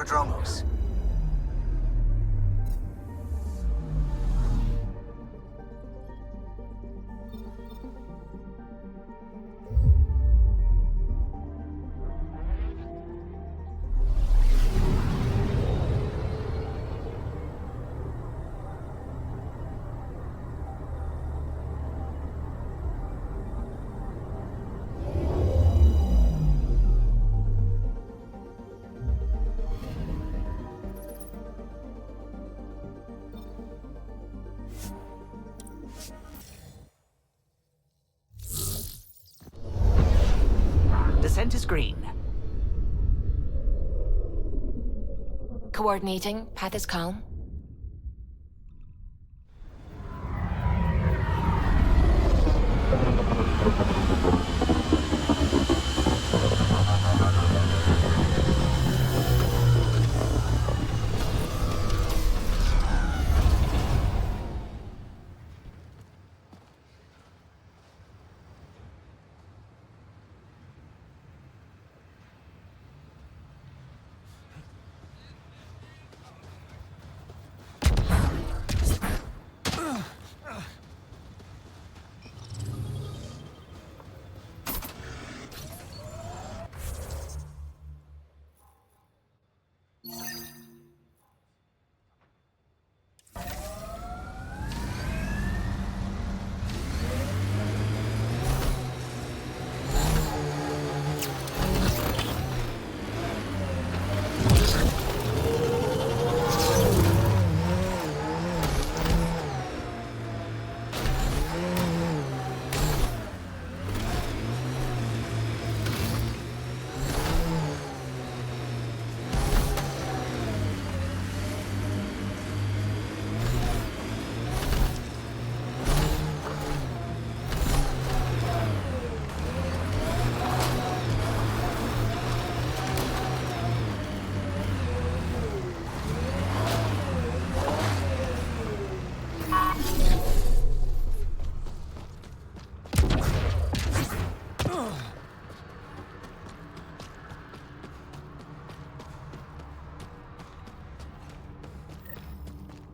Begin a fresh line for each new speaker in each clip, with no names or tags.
Prodromos. Descent is green.
Coordinating. Path is calm.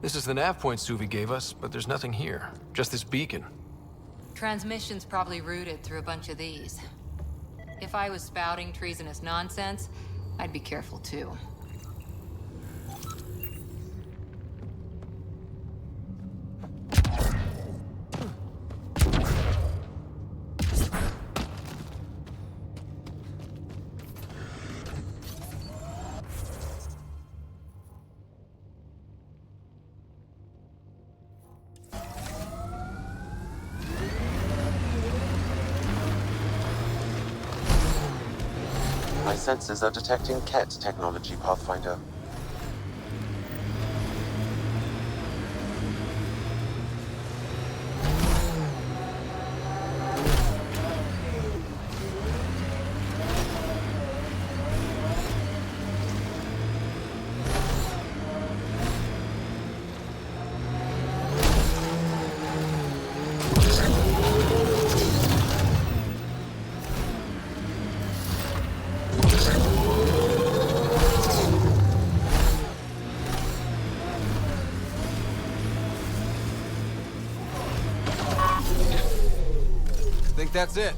This is the nav point Suvi gave us, but there's nothing here. Just this beacon.
Transmission's probably routed through a bunch of these. If I was spouting treasonous nonsense, I'd be careful too.
My sensors are detecting Ket technology, Pathfinder.
That's it.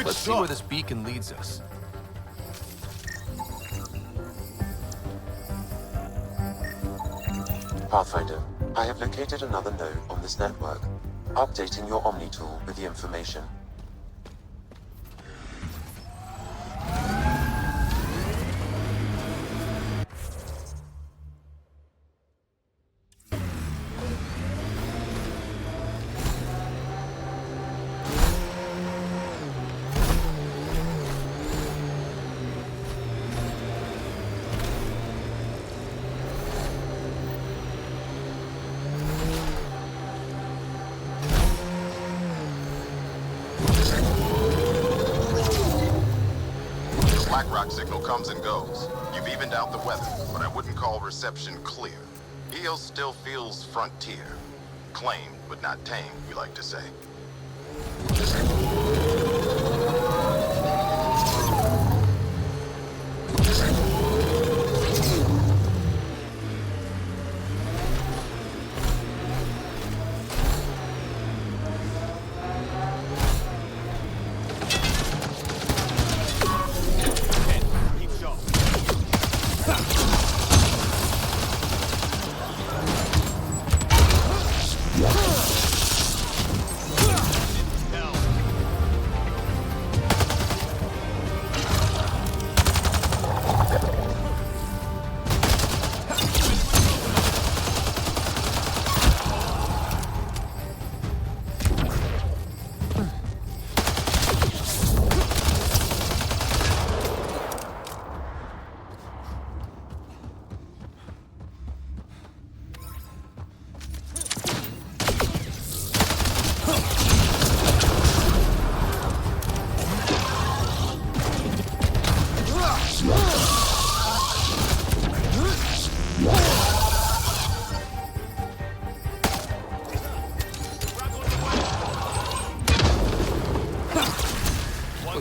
Let's see where this beacon leads us.
Pathfinder, I have located another node on this network. Updating your Omni tool with the information.
Doc signal comes and goes. You've evened out the weather, but I wouldn't call reception clear. EO still feels frontier. Claimed, but not tamed, we like to say.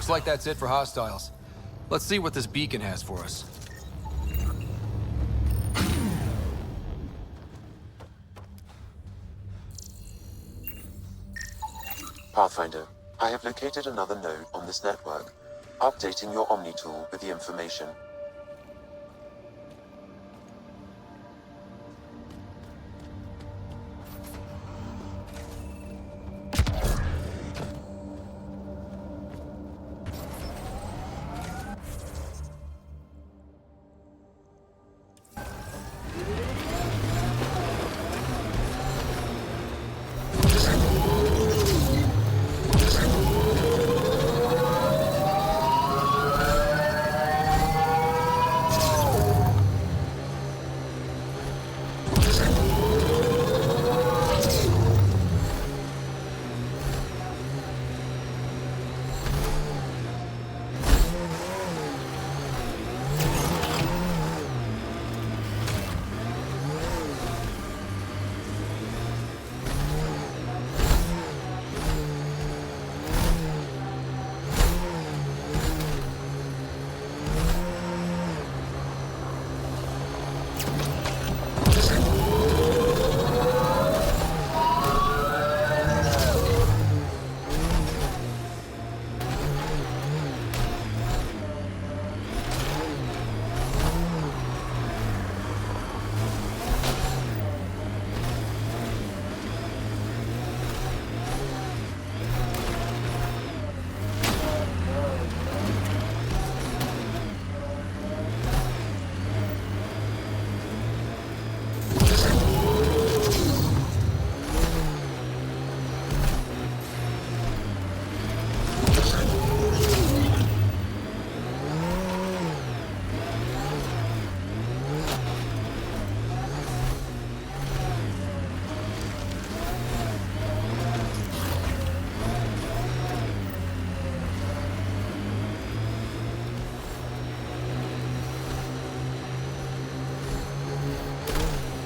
Looks like that's it for hostiles. Let's see what this beacon has for us.
Pathfinder, I have located another node on this network. Updating your Omni tool with the information.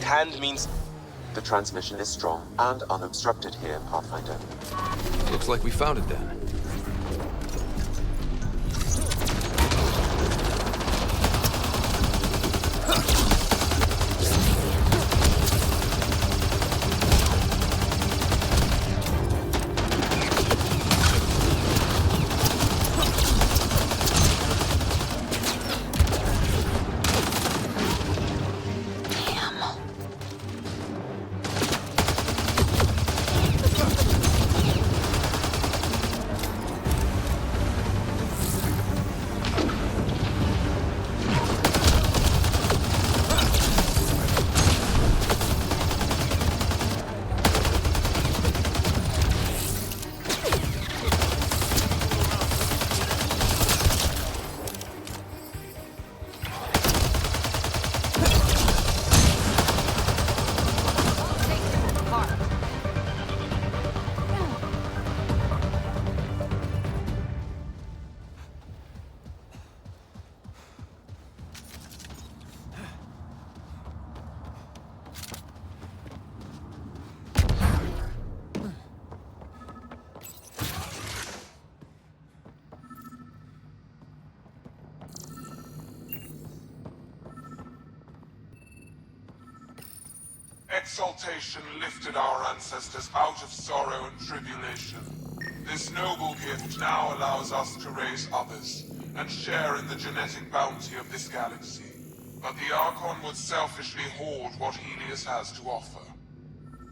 Hand means...
The transmission is strong and unobstructed here, Pathfinder.
Looks like we found it then.
Exaltation lifted our ancestors out of sorrow and tribulation. This noble gift now allows us to raise others, and share in the genetic bounty of this galaxy. But the Archon would selfishly hoard what Helios has to offer.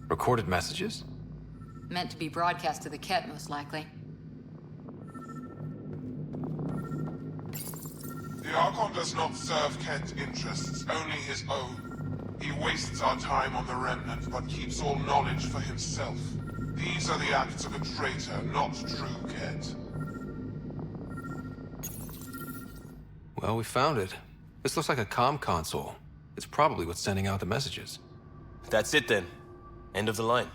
Recorded messages?
Meant to be broadcast to the Ket, most likely.
The Archon does not serve Ket interests, only his own. He wastes our time on the Remnant, but keeps all knowledge for himself. These are the acts of a traitor, not true Ket.
Well, we found it. This looks like a comm console. It's probably what's sending out the messages.
That's it then. End of the line.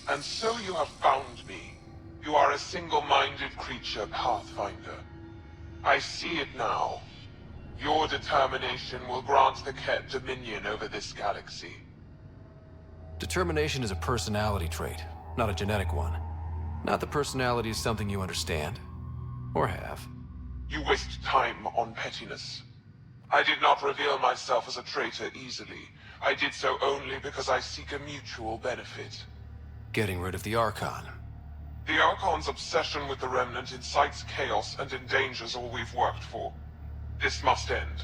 And so you have found me. You are a single-minded creature, Pathfinder. I see it now. Your determination will grant the Ket dominion over this galaxy.
Determination is a personality trait, not a genetic one. Not that personality is something you understand. Or have.
You waste time on pettiness. I did not reveal myself as a traitor easily. I did so only because I seek a mutual benefit.
Getting rid of the Archon.
The Archon's obsession with the Remnant incites chaos and endangers all we've worked for. This must end.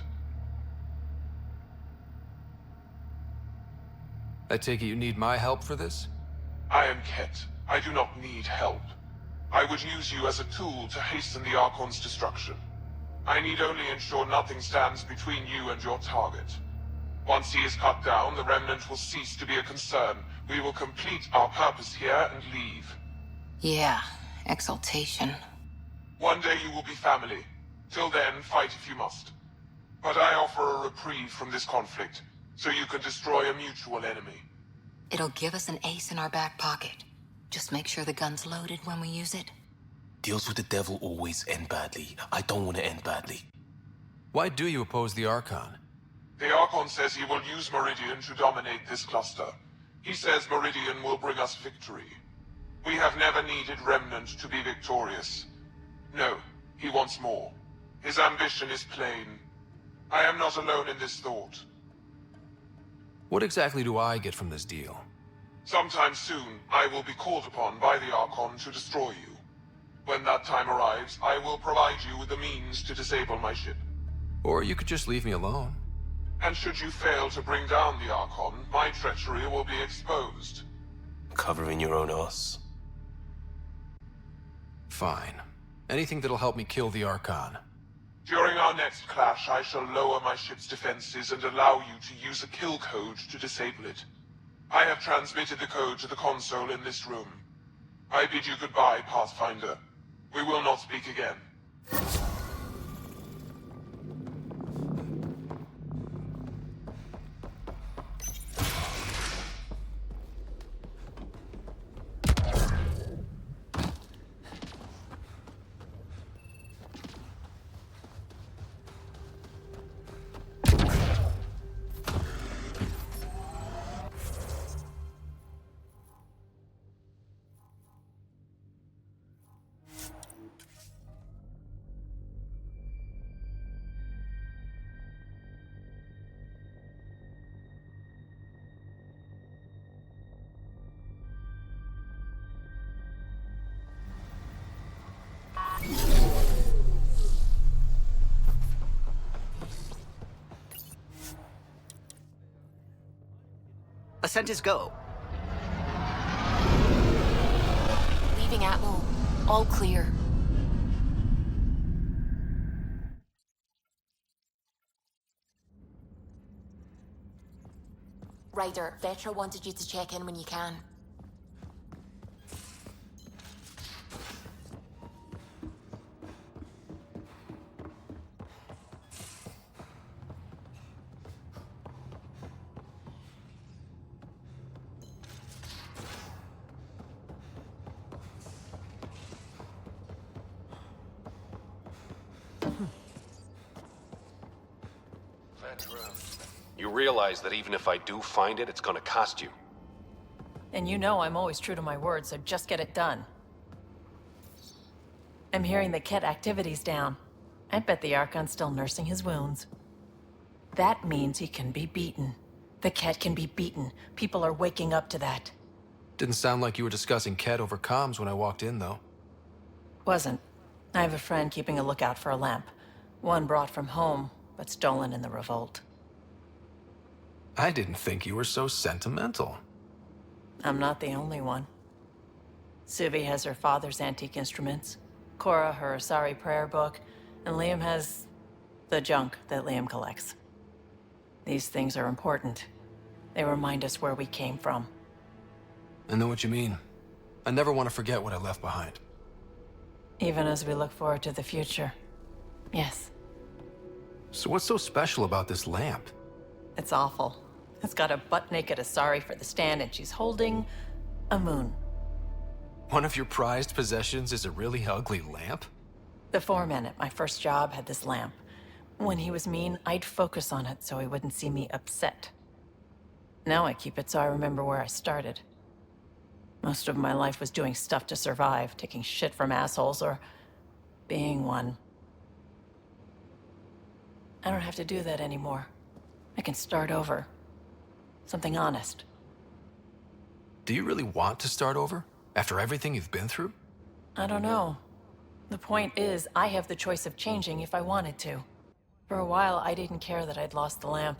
I take it you need my help for this?
I am Ket. I do not need help. I would use you as a tool to hasten the Archon's destruction. I need only ensure nothing stands between you and your target. Once he is cut down, the Remnant will cease to be a concern. We will complete our purpose here and leave.
Yeah, exaltation.
One day you will be family. Till then, fight if you must. But I offer a reprieve from this conflict, so you can destroy a mutual enemy.
It'll give us an ace in our back pocket. Just make sure the gun's loaded when we use it.
Deals with the devil always end badly. I don't want to end badly.
Why do you oppose the Archon?
The Archon says he will use Meridian to dominate this cluster. He says Meridian will bring us victory. We have never needed Remnant to be victorious. No, he wants more. His ambition is plain. I am not alone in this thought.
What exactly do I get from this deal?
Sometime soon, I will be called upon by the Archon to destroy you. When that time arrives, I will provide you with the means to disable my ship.
Or you could just leave me alone.
And should you fail to bring down the Archon, my treachery will be exposed.
Covering your own ass.
Fine. Anything that'll help me kill the Archon.
During our next clash, I shall lower my ship's defenses and allow you to use a kill code to disable it. I have transmitted the code to the console in this room. I bid you goodbye, Pathfinder. We will not speak again.
Ascent is go.
Leaving Atmo. All clear. Ryder, Vetra wanted you to check in when you can.
You realize that even if I do find it, it's gonna cost you.
And you know I'm always true to my word, so just get it done. I'm hearing the Ket activity's down. I bet the Archon's still nursing his wounds. That means he can be beaten. The Ket can be beaten. People are waking up to that.
Didn't sound like you were discussing Ket over comms when I walked in, though.
Wasn't. I have a friend keeping a lookout for a lamp. One brought from home, but stolen in the revolt.
I didn't think you were so sentimental.
I'm not the only one. Suvi has her father's antique instruments, Cora her Asari prayer book, and Liam has the junk that Liam collects. These things are important. They remind us where we came from.
I know what you mean. I never want to forget what I left behind.
Even as we look forward to the future. Yes.
So what's so special about this lamp?
It's awful. It's got a butt-naked Asari for the stand, and she's holding a moon.
One of your prized possessions is a really ugly lamp?
The foreman at my first job had this lamp. When he was mean, I'd focus on it so he wouldn't see me upset. Now I keep it so I remember where I started. Most of my life was doing stuff to survive, taking shit from assholes, or being one. I don't have to do that anymore. I can start over. Something honest.
Do you really want to start over? After everything you've been through?
I don't know. The point is, I have the choice of changing if I wanted to. For a while, I didn't care that I'd lost the lamp.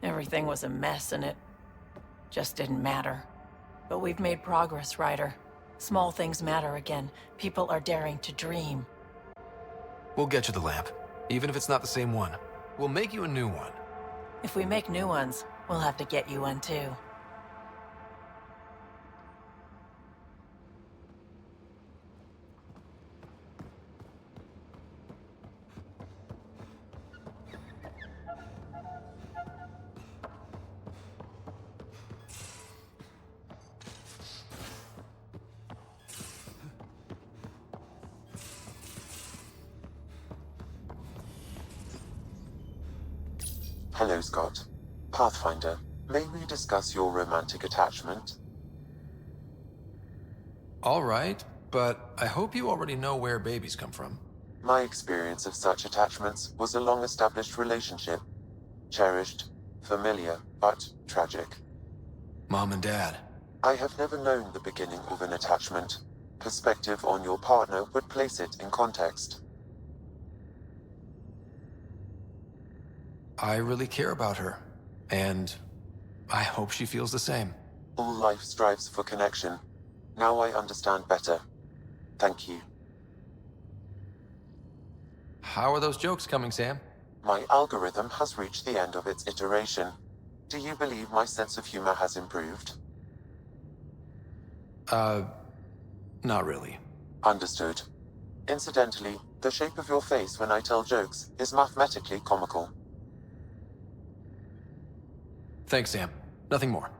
Everything was a mess, and it just didn't matter. But we've made progress, Ryder. Small things matter again. People are daring to dream.
We'll get you the lamp, even if it's not the same one. We'll make you a new one.
If we make new ones, we'll have to get you one too.
Hello, Scott. Pathfinder, may we discuss your romantic attachment?
All right, but I hope you already know where babies come from.
My experience of such attachments was a long-established relationship. Cherished, familiar, but tragic.
Mom and Dad.
I have never known the beginning of an attachment. Perspective on your partner would place it in context.
I really care about her, and I hope she feels the same.
All life strives for connection. Now I understand better. Thank you.
How are those jokes coming, Sam?
My algorithm has reached the end of its iteration. Do you believe my sense of humor has improved?
Not really.
Understood. Incidentally, the shape of your face when I tell jokes is mathematically comical.
Thanks, Sam. Nothing more.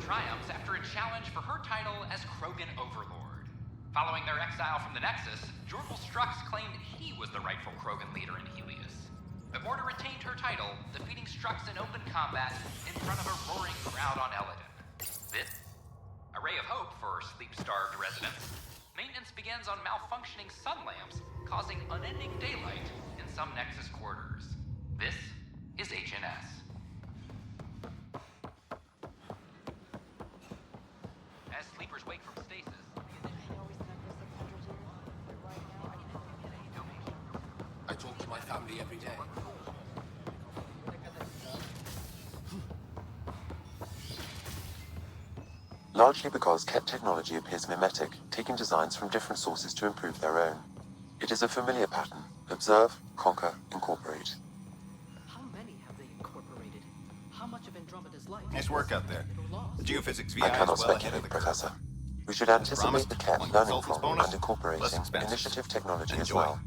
triumphs after a challenge for her title as Krogan Overlord. Following their exile from the Nexus, Jorgal Strux claimed he was the rightful Krogan leader in Helios. But Morta retained her title, defeating Strux in open combat in front of a roaring crowd on Eladin. This? A ray of hope for sleep-starved residents. Maintenance begins on malfunctioning sun lamps, causing unending daylight in some Nexus quarters. This is HNS. As sleepers wake from stasis,
I talk to my family every day.
Largely because Ket technology appears mimetic, taking designs from different sources to improve their own. It is a familiar pattern. Observe, conquer, incorporate.
How many have they incorporated? How much of Andromeda's life?
Nice work out there. The geophysics VI
I cannot
is well ahead
speculate,
of the curve.
Professor. We should anticipate the Ket
One
learning
consultant's
from
bonus,
and incorporating
less expenses.
initiative technology as
Enjoy.
well.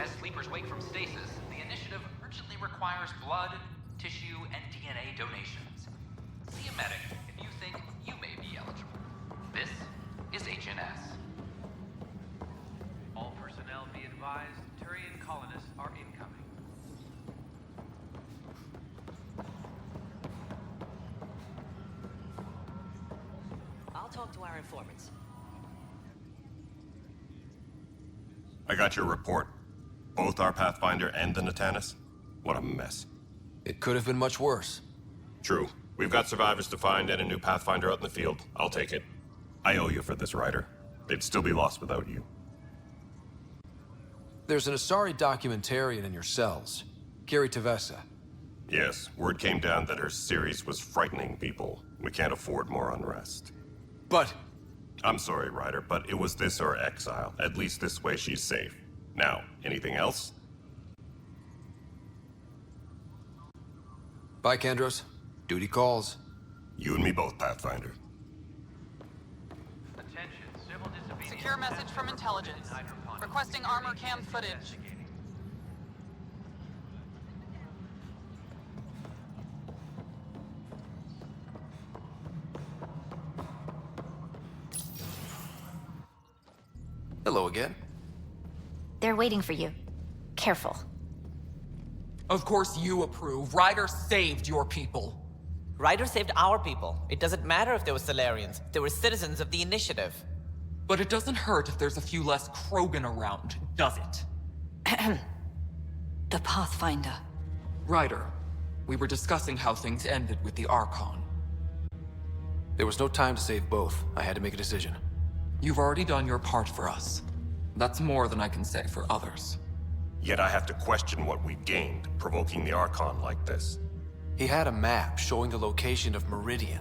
as sleepers wake from stasis, the initiative urgently requires blood, tissue, and DNA donations. See a medic if you think you may be eligible. This is HNS.
All personnel be advised, Turian colonists are incoming.
I'll talk to our informants.
I got your report. Both our Pathfinder and the Natanis? What a mess.
It could have been much worse.
True. We've got survivors to find and a new Pathfinder out in the field. I'll take it. I owe you for this, Ryder. They'd still be lost without you.
There's an Asari documentarian in your cells. Kiri Tevessa.
Yes, word came down that her series was frightening people. We can't afford more unrest.
But...
I'm sorry, Ryder, but it was this or exile. At least this way she's safe. Now, anything else?
Bye, Kandros. Duty calls.
You and me both, Pathfinder.
Attention, civil disobedience.
Secure message from intelligence. Requesting armor cam footage.
Hello again.
They're waiting for you. Careful.
Of course you approve. Ryder saved your people.
Ryder saved our people. It doesn't matter if they were Salarians. They were citizens of the Initiative.
But it doesn't hurt if there's a few less Krogan around, does it?
The Pathfinder.
Ryder, we were discussing how things ended with the Archon.
There was no time to save both. I had to make a decision.
You've already done your part for us. That's more than I can say for others.
Yet I have to question what we gained, provoking the Archon like this.
He had a map showing the location of Meridian.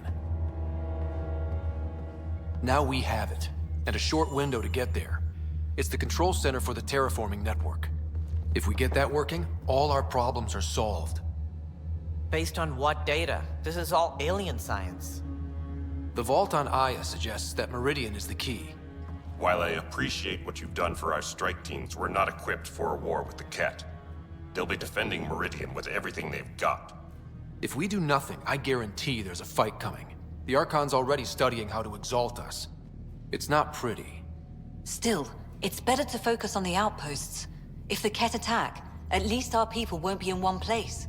Now we have it, and a short window to get there. It's the control center for the terraforming network. If we get that working, all our problems are solved.
Based on what data? This is all alien science.
The vault on Aya suggests that Meridian is the key.
While I appreciate what you've done for our strike teams, we're not equipped for a war with the Ket. They'll be defending Meridian with everything they've got.
If we do nothing, I guarantee there's a fight coming. The Archon's already studying how to exalt us. It's not pretty.
Still, it's better to focus on the outposts. If the Ket attack, at least our people won't be in one place.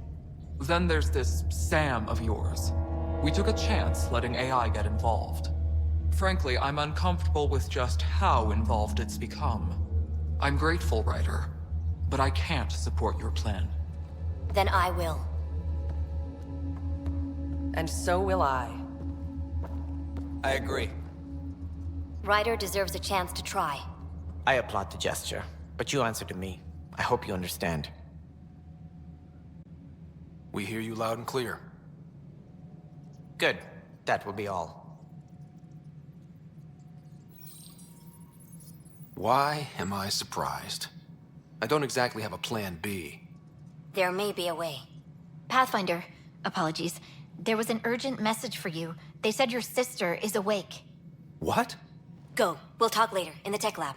Then there's this Sam of yours. We took a chance letting AI get involved. Frankly, I'm uncomfortable with just how involved it's become. I'm grateful, Ryder, but I can't support your plan.
Then I will.
and so will I.
I agree.
Ryder deserves a chance to try.
I applaud the gesture, but you answer to me. I hope you understand.
We hear you loud and clear.
Good. That will be all.
Why am I surprised? I don't exactly have a plan B.
There may be a way. Pathfinder, apologies. There was an urgent message for you. They said your sister is awake.
What?
Go. We'll talk later, in the tech lab.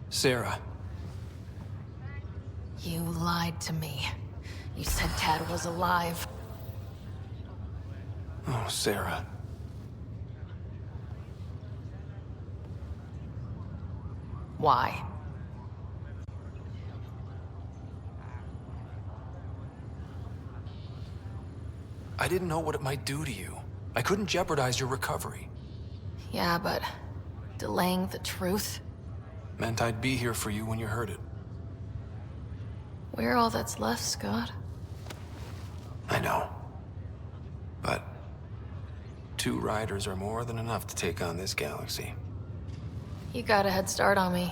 Sarah.
You lied to me. You said Dad was alive.
Oh, Sarah.
Why?
I didn't know what it might do to you. I couldn't jeopardize your recovery.
Yeah, but delaying the truth?
Meant I'd be here for you when you heard it.
We're all that's left, Scott.
I know. But 2 riders are more than enough to take on this galaxy.
You got a head start on me.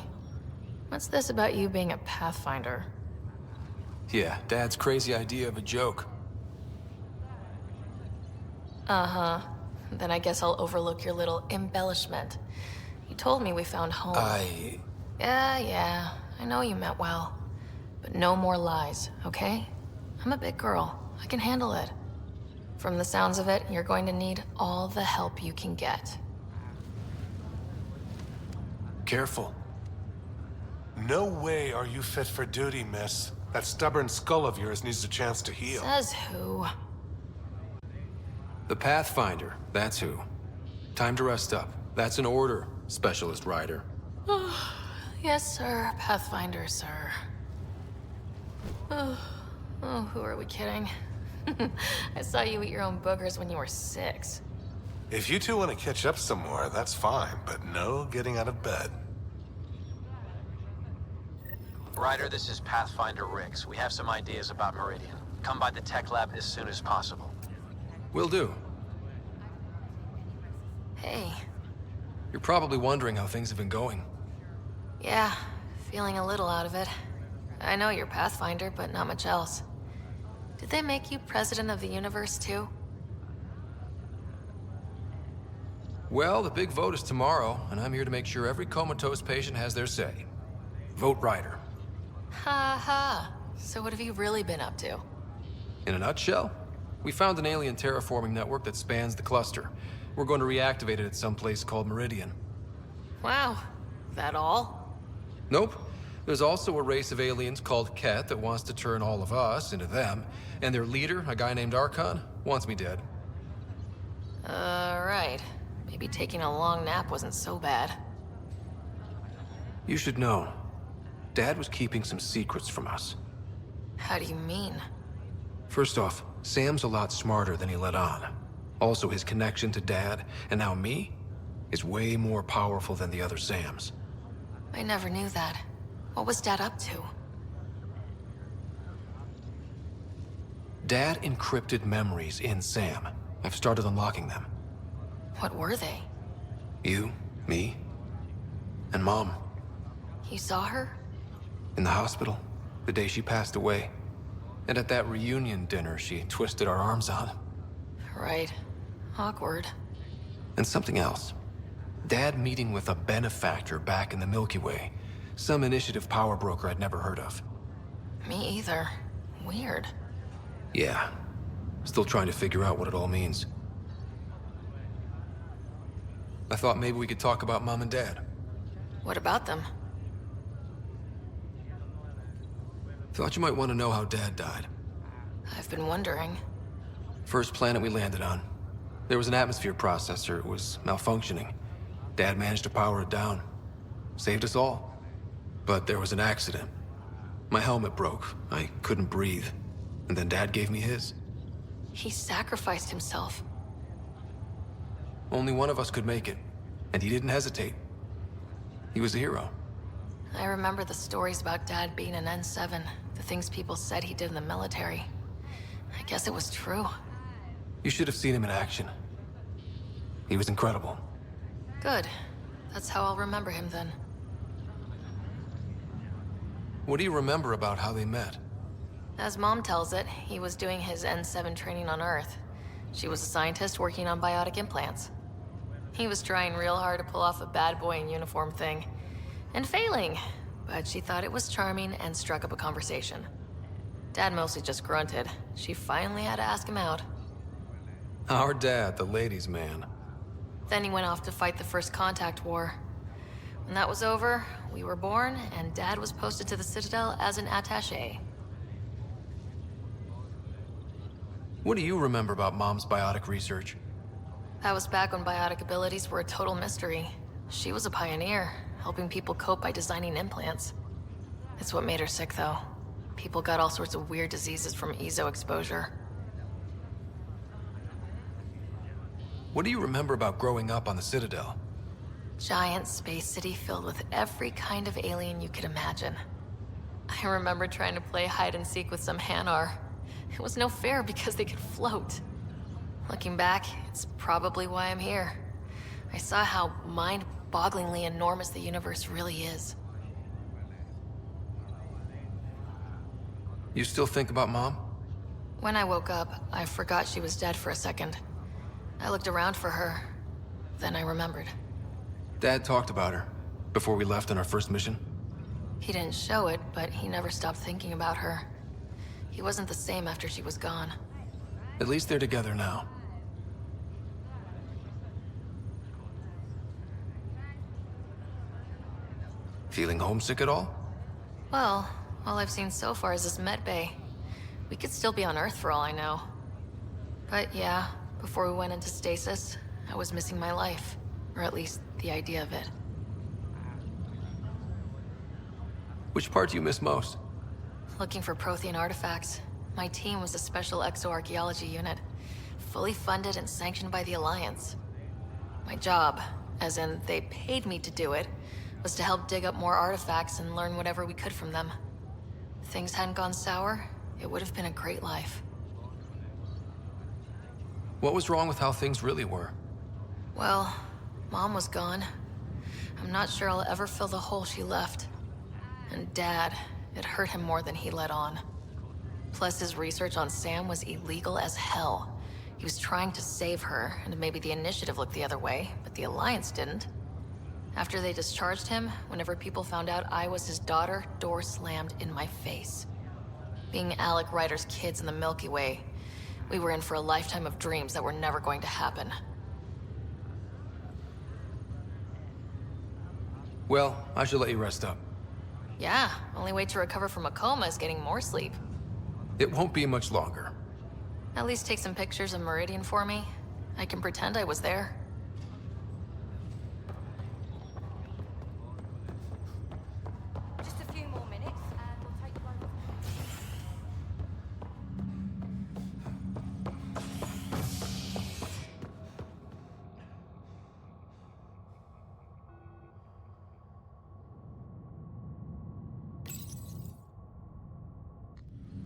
What's this about you being a Pathfinder?
Yeah, Dad's crazy idea of a joke.
Uh-huh. Then I guess I'll overlook your little embellishment. You told me we found home. Yeah, I know you meant well. But no more lies, okay? I'm a big girl. I can handle it. From the sounds of it, you're going to need all the help you can get.
Careful.
No way are you fit for duty, miss. That stubborn skull of yours needs a chance to heal.
Says who?
The Pathfinder, that's who. Time to rest up. That's an order, Specialist Rider.
Yes, sir. Pathfinder, sir. Oh, who are we kidding? I saw you eat your own boogers when you were 6.
If you two want to catch up some more, that's fine, but no getting out of bed.
Ryder, this is Pathfinder Riggs. We have some ideas about Meridian. Come by the tech lab as soon as possible.
Will do.
Hey.
You're probably wondering how things have been going.
Yeah, feeling a little out of it. I know you're Pathfinder, but not much else. Did they make you president of the universe, too?
Well, the big vote is tomorrow, and I'm here to make sure every comatose patient has their say. Vote Rider.
Ha ha. So what have you really been up to?
In a nutshell, we found an alien terraforming network that spans the cluster. We're going to reactivate it at some place called Meridian.
Wow. That all?
Nope. There's also a race of aliens called Ket that wants to turn all of us into them, and their leader, a guy named Archon, wants me dead.
Right. Maybe taking a long nap wasn't so bad.
You should know. Dad was keeping some secrets from us.
How do you mean?
First off, Sam's a lot smarter than he let on. Also, his connection to Dad, and now me, is way more powerful than the other Sams.
I never knew that. What was Dad up to?
Dad encrypted memories in Sam. I've started unlocking them.
What were they?
You, me, and Mom.
You saw her?
In the hospital, the day she passed away. And at that reunion dinner she twisted our arms on.
Right. Awkward.
And something else. Dad meeting with a benefactor back in the Milky Way. Some initiative power broker I'd never heard of.
Me either. Weird.
Yeah. Still trying to figure out what it all means. I thought maybe we could talk about Mom and Dad.
What about them?
Thought you might want to know how Dad died.
I've been wondering.
First planet we landed on. There was an atmosphere processor. It was malfunctioning. Dad managed to power it down. Saved us all. But there was an accident. My helmet broke. I couldn't breathe. And then Dad gave me his.
He sacrificed himself.
Only one of us could make it. And he didn't hesitate. He was a hero.
I remember the stories about Dad being an N7, the things people said he did in the military. I guess it was true.
You should have seen him in action. He was incredible.
Good. That's how I'll remember him then.
What do you remember about how they met?
As Mom tells it, he was doing his N7 training on Earth. She was a scientist working on biotic implants. He was trying real hard to pull off a bad boy in uniform thing. And failing, but she thought it was charming and struck up a conversation. Dad mostly just grunted. She finally had to ask him out.
Our dad, the ladies' man.
Then he went off to fight the First Contact War. When that was over, we were born, and Dad was posted to the Citadel as an attaché.
What do you remember about Mom's biotic research?
That was back when biotic abilities were a total mystery. She was a pioneer, helping people cope by designing implants. It's what made her sick, though. People got all sorts of weird diseases from EZO exposure.
What do you remember about growing up on the Citadel?
Giant space city filled with every kind of alien you could imagine. I remember trying to play hide and seek with some Hanar. It was no fair because they could float. Looking back, it's probably why I'm here. I saw how mind-bogglingly enormous the universe really is.
You still think about Mom?
When I woke up, I forgot she was dead for a second. I looked around for her. Then I remembered.
Dad talked about her before we left on our first mission.
He didn't show it, but he never stopped thinking about her. He wasn't the same after she was gone.
At least they're together now. Feeling homesick at all?
Well, all I've seen so far is this med bay. We could still be on Earth for all I know. But yeah, before we went into stasis, I was missing my life. Or at least the idea of it.
Which part do you miss most?
Looking for Prothean artifacts. My team was a special exoarchaeology unit, fully funded and sanctioned by the Alliance. My job, as in they paid me to do it, was to help dig up more artifacts and learn whatever we could from them. If things hadn't gone sour, it would have been a great life.
What was wrong with how things really were?
Well, Mom was gone. I'm not sure I'll ever fill the hole she left. And Dad, it hurt him more than he let on. Plus, his research on Sam was illegal as hell. He was trying to save her, and maybe the Initiative looked the other way, but the Alliance didn't. After they discharged him, whenever people found out I was his daughter, doors slammed in my face. Being Alec Ryder's kids in the Milky Way, we were in for a lifetime of dreams that were never going to happen.
Well, I should let you rest up.
Yeah, only way to recover from a coma is getting more sleep.
It won't be much longer.
At least take some pictures of Meridian for me. I can pretend I was there.
Just a few more minutes, and we'll take you over.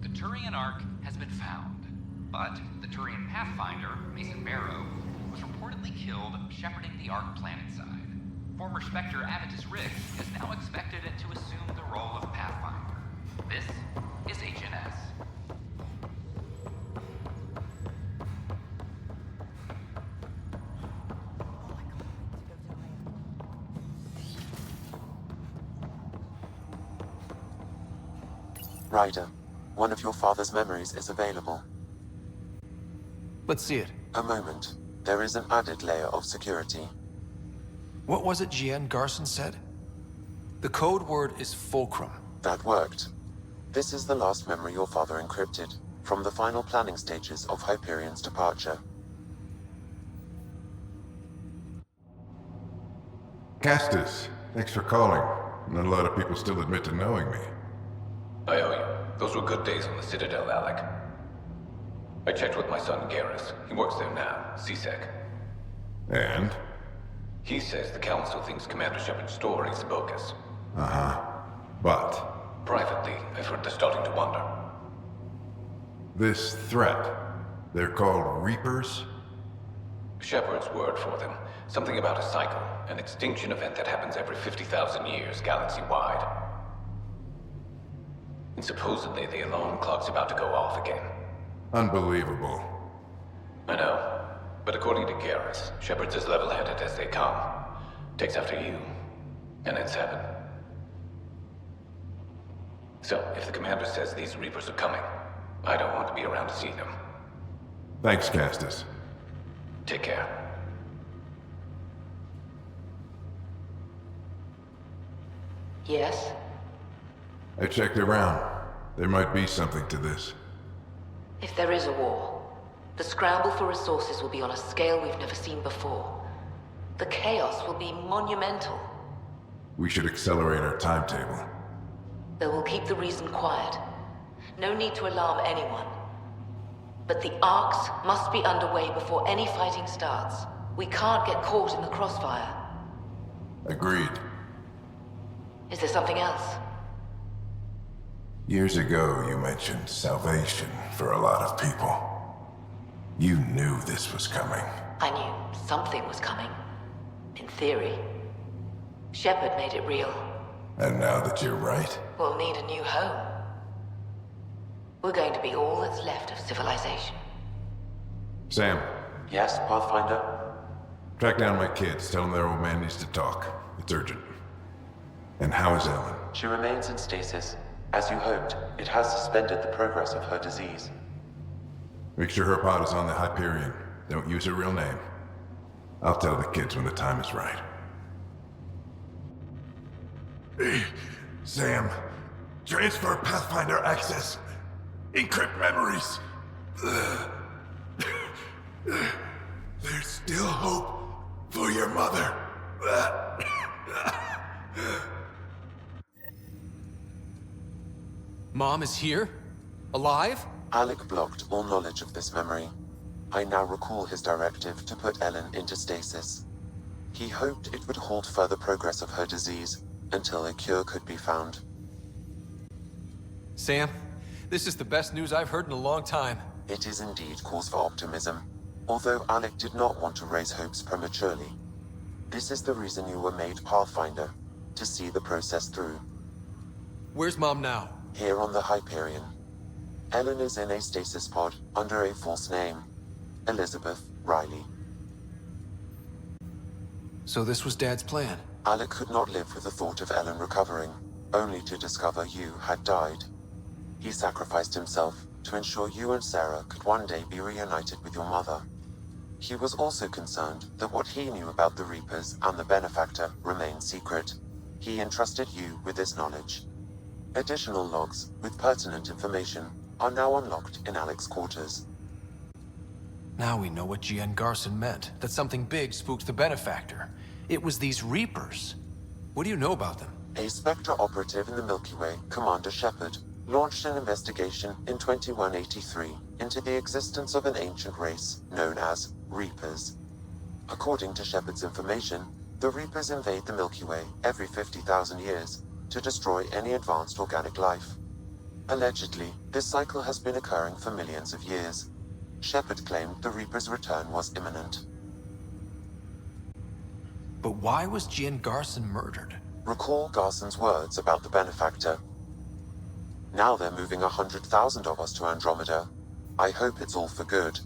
The Turian Ark has been found, but the Turian Pathfinder, Mason Barrow, was reportedly killed shepherding the Ark planetside. Former Spectre Avitus Riggs is now expected to assume the role of Pathfinder. This is HNS.
Ryder, one of your father's memories is available.
Let's see it.
A moment. There is an added layer of security.
What was it Jeanne Garson said? The code word is fulcrum.
That worked. This is the last memory your father encrypted, from the final planning stages of Hyperion's departure.
Castus, thanks for calling. Not a lot of people still admit to knowing me.
I owe you. Those were good days on the Citadel, Alec. I checked with my son Garrus. He works there now, CSEC.
And?
He says the Council thinks Commander Shepard's story is bogus.
Uh-huh. But
Privately, I've heard they're starting to wonder.
this threat, they're called Reapers?
Shepard's word for them. Something about a cycle, an extinction event that happens every 50,000 years, galaxy-wide. And supposedly the alarm clock's about to go off again.
Unbelievable.
I know. But according to Garrus, Shepard's as level-headed as they come. Takes after you, and it's heaven. So, if the Commander says these Reapers are coming, I don't want to be around to see them.
Thanks, Castus.
Take care.
Yes?
I checked around. There might be something to this.
If there is a war, the scramble for resources will be on a scale we've never seen before. The chaos will be monumental.
We should accelerate our timetable.
They will keep the reason quiet. No need to alarm anyone. But the arcs must be underway before any fighting starts. We can't get caught in the crossfire.
Agreed.
Is there something else?
Years ago, you mentioned salvation for a lot of people. You knew this was coming.
I knew something was coming. In theory. Shepard made it real.
And now that you're right,
We'll need a new home. We're going to be all that's left of civilization.
Sam,
Yes, Pathfinder?
track down my kids. Tell them their old man needs to talk. It's urgent. And how is Ellen?
She remains in stasis. As you hoped, it has suspended the progress of her disease.
Make sure her pod is on the Hyperion. Don't use her real name. I'll tell the kids when the time is right. Sam, transfer Pathfinder access. Encrypt memories. There's still hope for your mother.
Mom is here? Alive?
Alec blocked all knowledge of this memory. I now recall his directive to put Ellen into stasis. He hoped it would halt further progress of her disease until a cure could be found.
Sam, this is the best news I've heard in a long time.
It is indeed cause for optimism, although Alec did not want to raise hopes prematurely. This is the reason you were made Pathfinder, to see the process through.
Where's Mom now?
Here on the Hyperion. Ellen is in a stasis pod under a false name. Elizabeth Riley.
So this was Dad's plan?
Alec could not live with the thought of Ellen recovering, only to discover you had died. He sacrificed himself to ensure you and Sarah could one day be reunited with your mother. He was also concerned that what he knew about the Reapers and the Benefactor remained secret. He entrusted you with this knowledge. Additional logs with pertinent information are now unlocked in Alec's quarters.
Now we know what G.N. Garson meant, that something big spooked the Benefactor. It was these Reapers. What do you know about them?
A Spectre operative in the Milky Way, Commander Shepard, launched an investigation in 2183 into the existence of an ancient race known as Reapers. According to Shepard's information, the Reapers invade the Milky Way every 50,000 years to destroy any advanced organic life. Allegedly, this cycle has been occurring for millions of years. Shepard claimed the Reaper's return was imminent.
But why was G.N. Garson murdered?
Recall Garson's words about the Benefactor. Now they're moving 100,000 of us to Andromeda. I hope it's all for good,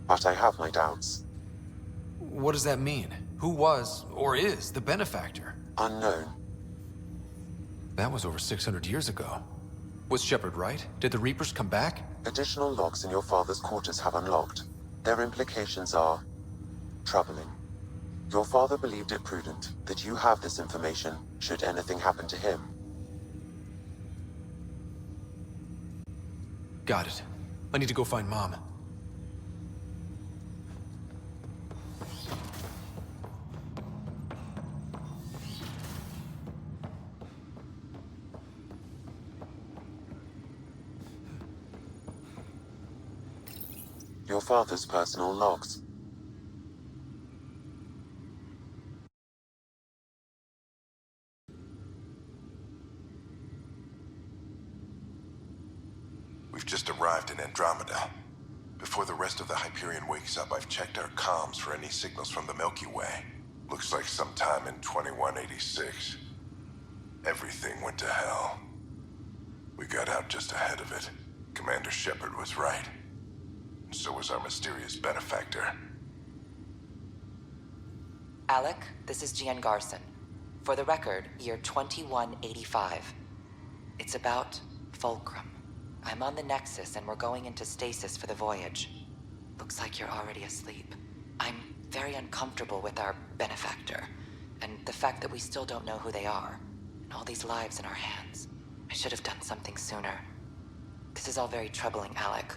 but I have my doubts.
What does that mean? Who was, or is, the Benefactor?
Unknown.
That was over 600 years ago. Was Shepard right? Did the Reapers come back?
Additional logs in your father's quarters have unlocked. Their implications are troubling. Your father believed it prudent that you have this information should anything happen to him.
Got it. I need to go find Mom.
Your father's personal logs.
We've just arrived in Andromeda. Before the rest of the Hyperion wakes up, I've checked our comms for any signals from the Milky Way. Looks like sometime in 2186. Everything went to hell. We got out just ahead of it. Commander Shepard was right. And so was our mysterious benefactor.
Alec, this is Gian Garson. For the record, year 2185. It's about Fulcrum. I'm on the Nexus and we're going into stasis for the voyage. Looks like you're already asleep. I'm very uncomfortable with our benefactor, and the fact that we still don't know who they are, and all these lives in our hands. I should have done something sooner. This is all very troubling, Alec.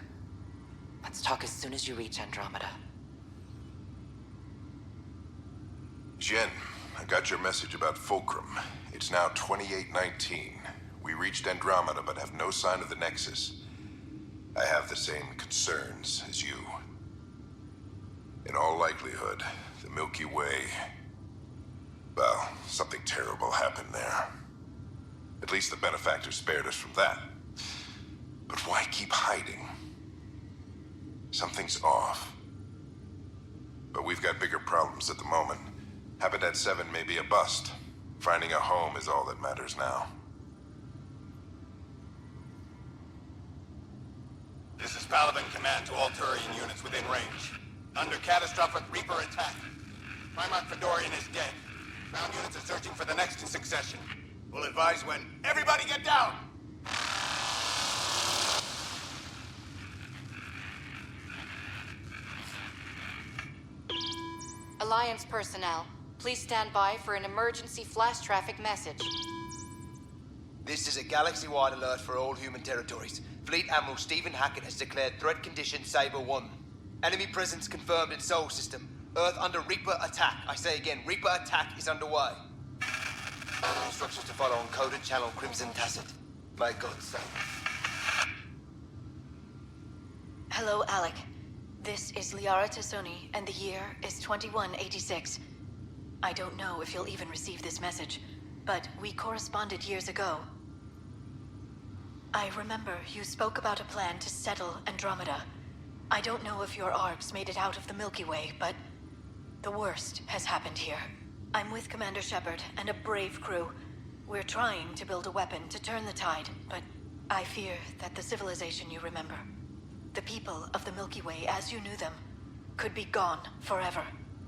Let's talk as soon as you reach Andromeda.
Jen, I got your message about Fulcrum. It's now 2819. We reached Andromeda but have no sign of the Nexus. I have the same concerns as you. In all likelihood, the Milky Way... well, something terrible happened there. At least the benefactor spared us from that. But why keep hiding? Something's off. But we've got bigger problems at the moment. Habitat 7 may be a bust. Finding a home is all that matters now.
This is Paladin Command to all Turian units within range. Under catastrophic Reaper attack. Primarch Fedorian is dead. Ground units are searching for the next in succession. We'll advise when. Everybody get down!
Alliance personnel, please stand by for an emergency flash traffic message.
This is a galaxy-wide alert for all human territories. Fleet Admiral Stephen Hackett has declared threat condition Saber 1. Enemy presence confirmed in Sol System. Earth under Reaper attack. I say again, Reaper attack is underway. Instructions to follow on coded channel Crimson Tacit. May God save.
Hello, Alec. This is Liara Tassoni, and the year is 2186. I don't know if you'll even receive this message, but we corresponded years ago. I remember you spoke about a plan to settle Andromeda. I don't know if your arcs made it out of the Milky Way, but the worst has happened here. I'm with Commander Shepard and a brave crew. We're trying to build a weapon to turn the tide, but I fear that the civilization you remember, the people of the Milky Way as you knew them, could be gone forever.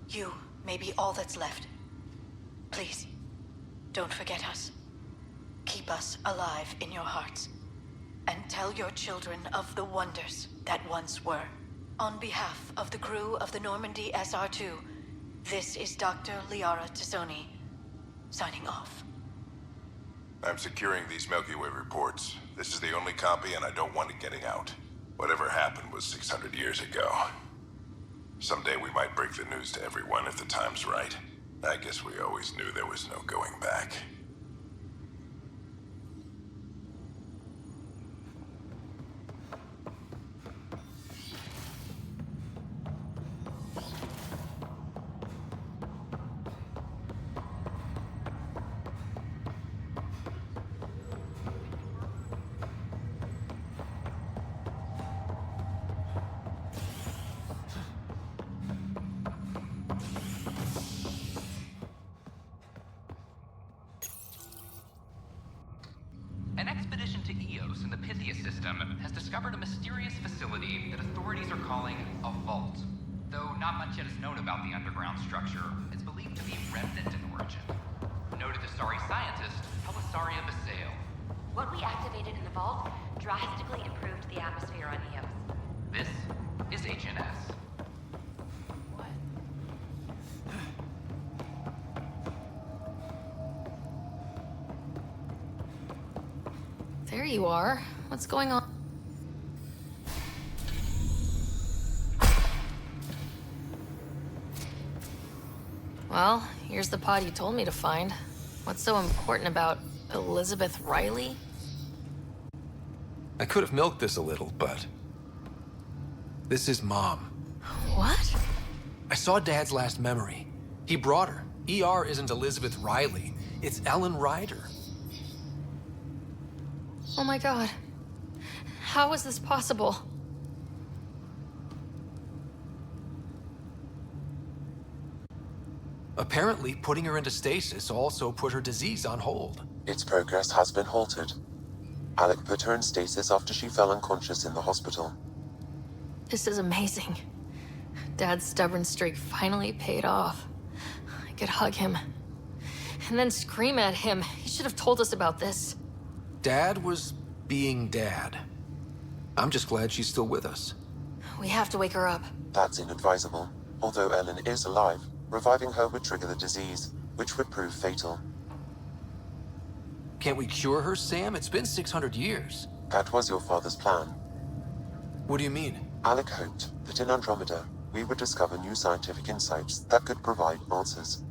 You may be all that's left. Please, don't forget us. Keep us alive in your hearts. And tell your children of the wonders that once were. On behalf of the crew of the Normandy SR2, this is Dr. Liara Tassoni, signing off.
I'm securing these Milky Way reports. This is the only copy and I don't want it getting out. Whatever happened was 600 years ago. Someday we might break the news to everyone if the time's right. I guess we always knew there was no going back.
An expedition to Eos in the Pythia system has discovered a mysterious facility that authorities are calling a vault. Though not much yet is known about the underground structure, it's believed to be remnant in origin. Noted Asari scientist Pelisaria Basale.
What we activated in the vault drastically improved the atmosphere on Eos.
This is HNS.
There you are. What's going on? Well, here's the pod you told me to find. What's so important about Elizabeth Riley?
I could have milked this a little, but... this is Mom.
What?
I saw Dad's last memory. He brought her. ER isn't Elizabeth Riley. It's Ellen Ryder.
Oh my god. How is this possible?
Apparently, putting her into stasis also put her disease on hold.
Its progress has been halted. Alec put her in stasis after she fell unconscious in the hospital.
This is amazing. Dad's stubborn streak finally paid off. I could hug him. And then scream at him. He should have told us about this.
Dad was being Dad. I'm just glad she's still with us.
We have to wake her up.
That's inadvisable. Although Ellen is alive, reviving her would trigger the disease, which would prove fatal.
Can't we cure her, Sam? It's been 600 years.
That was your father's plan.
What do you mean?
Alec hoped that in Andromeda, we would discover new scientific insights that could provide answers.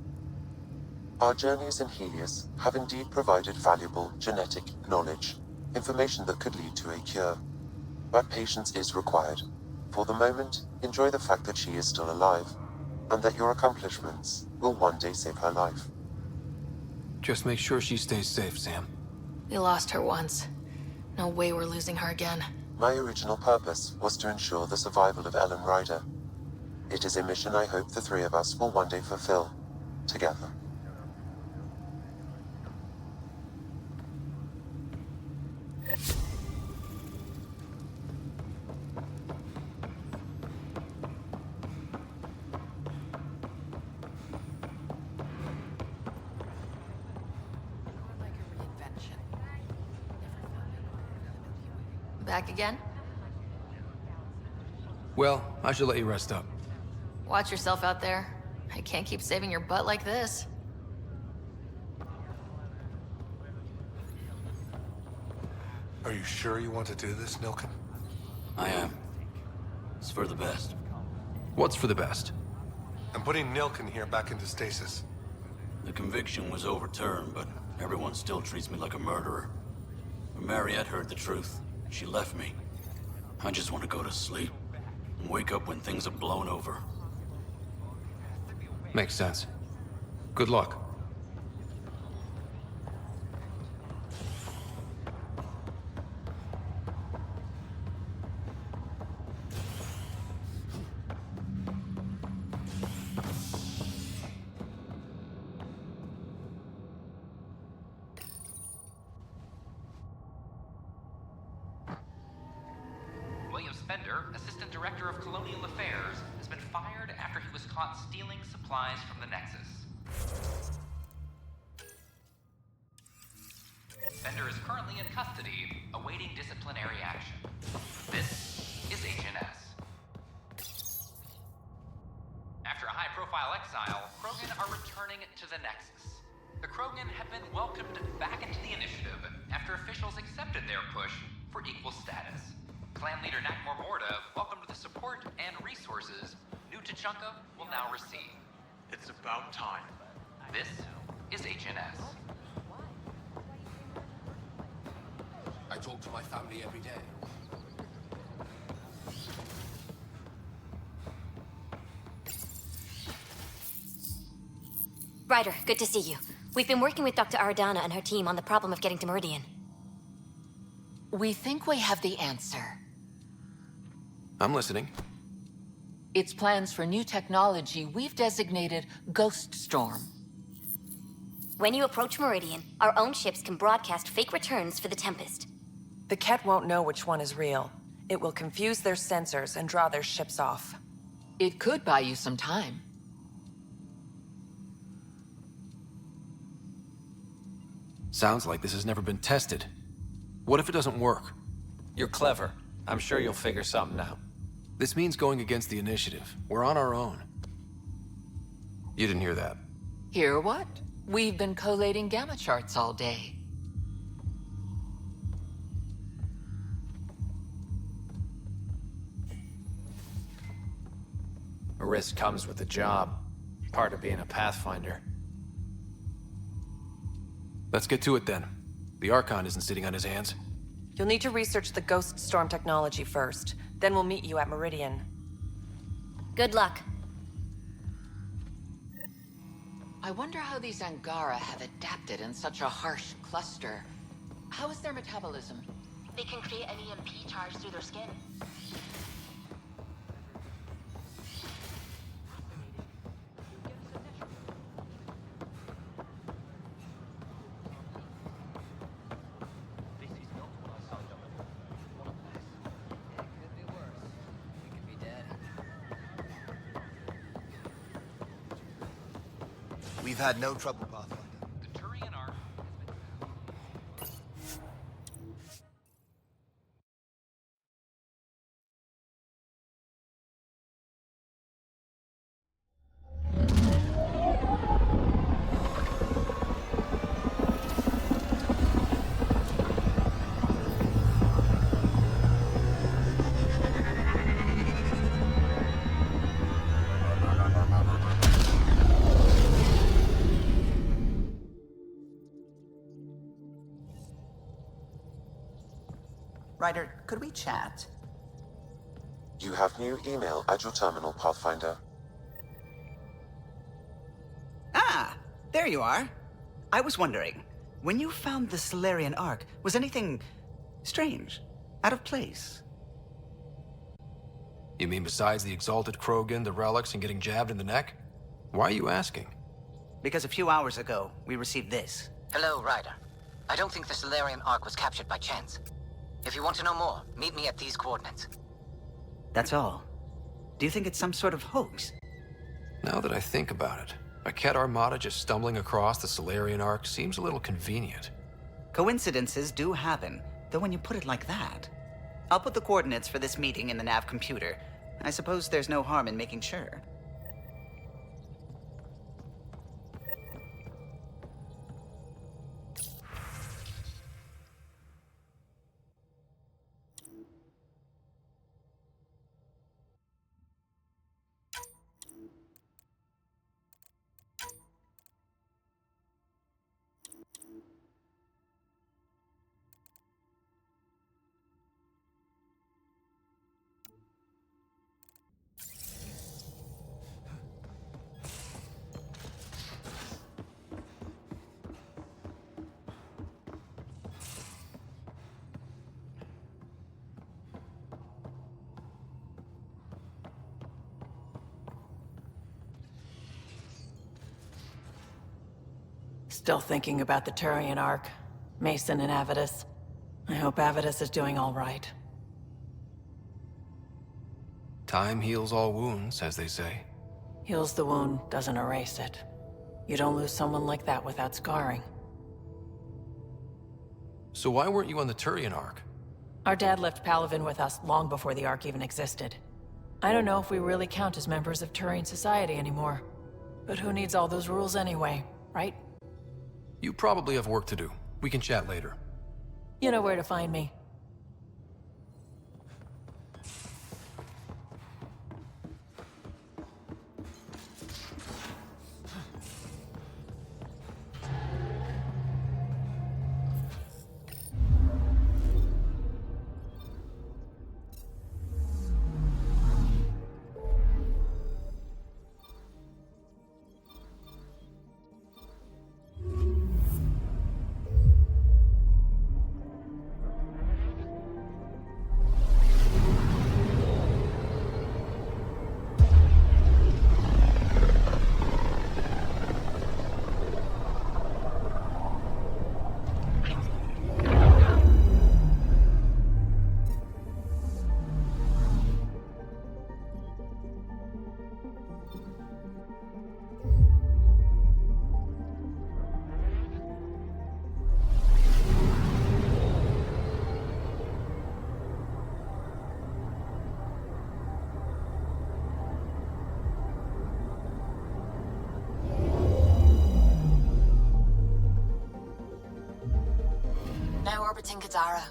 Our journeys in Helios have indeed provided valuable genetic knowledge, information that could lead to a cure. But patience is required. For the moment, enjoy the fact that she is still alive, and that your accomplishments will one day save her life.
Just make sure she stays safe, Sam.
We lost her once. No way we're losing her again.
My original purpose was to ensure the survival of Ellen Ryder. It is a mission I hope the three of us will one day fulfill, together.
Back again?
Well, I should let you rest up.
Watch yourself out there. I can't keep saving your butt like this.
Are you sure you want to do this, Nilken?
I am. It's for the best.
What's for the best?
I'm putting Nilken here back into stasis.
The conviction was overturned, but everyone still treats me like a murderer. When Mariette heard the truth, she left me. I just want to go to sleep and wake up when things have blown over.
Makes sense. Good luck.
Assistant Director of Colonial Affairs, has been fired after he was caught stealing supplies from the Nexus. Bender is currently in custody, awaiting disciplinary action. This is HNS. After a high-profile exile, Krogan are returning to the Nexus. The Krogan have been welcomed back into the initiative after officials accepted their push for equal status. Clan leader Nakmor Morda welcomed the support and resources New Tachanka will now receive.
It's about time.
This is HNS.
I talk to my family every day.
Ryder, good to see you. We've been working with Dr. Aradana and her team on the problem of getting to Meridian.
We think we have the answer.
I'm listening.
It's plans for new technology we've designated Ghost Storm.
When you approach Meridian, our own ships can broadcast fake returns for the Tempest.
The Ket won't know which one is real. It will confuse their sensors and draw their ships off.
It could buy you some time.
Sounds like this has never been tested. What if it doesn't work?
You're clever. I'm sure you'll figure something out.
This means going against the initiative. We're on our own. You didn't hear that.
Hear what? We've been collating gamma charts all day.
A risk comes with the job. Part of being a Pathfinder.
Let's get to it then. The Archon isn't sitting on his hands.
You'll need to research the Ghost Storm technology first. Then we'll meet you at Meridian.
Good luck.
I wonder how these Angara have adapted in such a harsh cluster. How is their metabolism?
They can create an EMP charge through their skin.
We've had no trouble, Pathfinder.
The Turian arc
Ryder, could we chat?
You have new email at your terminal, Pathfinder.
Ah, there you are. I was wondering, when you found the Salarian Ark, was anything strange, out of place?
You mean besides the exalted Krogan, the relics, and getting jabbed in the neck? Why are you asking?
Because a few hours ago, we received this.
Hello, Ryder. I don't think the Salarian Ark was captured by chance. If you want to know more, meet me at these coordinates.
That's all. Do you think it's some sort of hoax?
Now that I think about it, a Ket Armada just stumbling across the Salarian Ark seems a little convenient.
Coincidences do happen, though when you put it like that. I'll put the coordinates for this meeting in the nav computer. I suppose there's no harm in making sure.
Still thinking about the Turian Ark, Mason and Avidus. I hope Avidus is doing all right.
Time heals all wounds, as they say.
Heals the wound, doesn't erase it. You don't lose someone like that without scarring.
So why weren't you on the Turian Ark?
Our dad left Palaven with us long before the Ark even existed. I don't know if we really count as members of Turian society anymore. But who needs all those rules anyway, right?
You probably have work to do. We can chat later.
You know where to find me.
Now orbiting Kadara.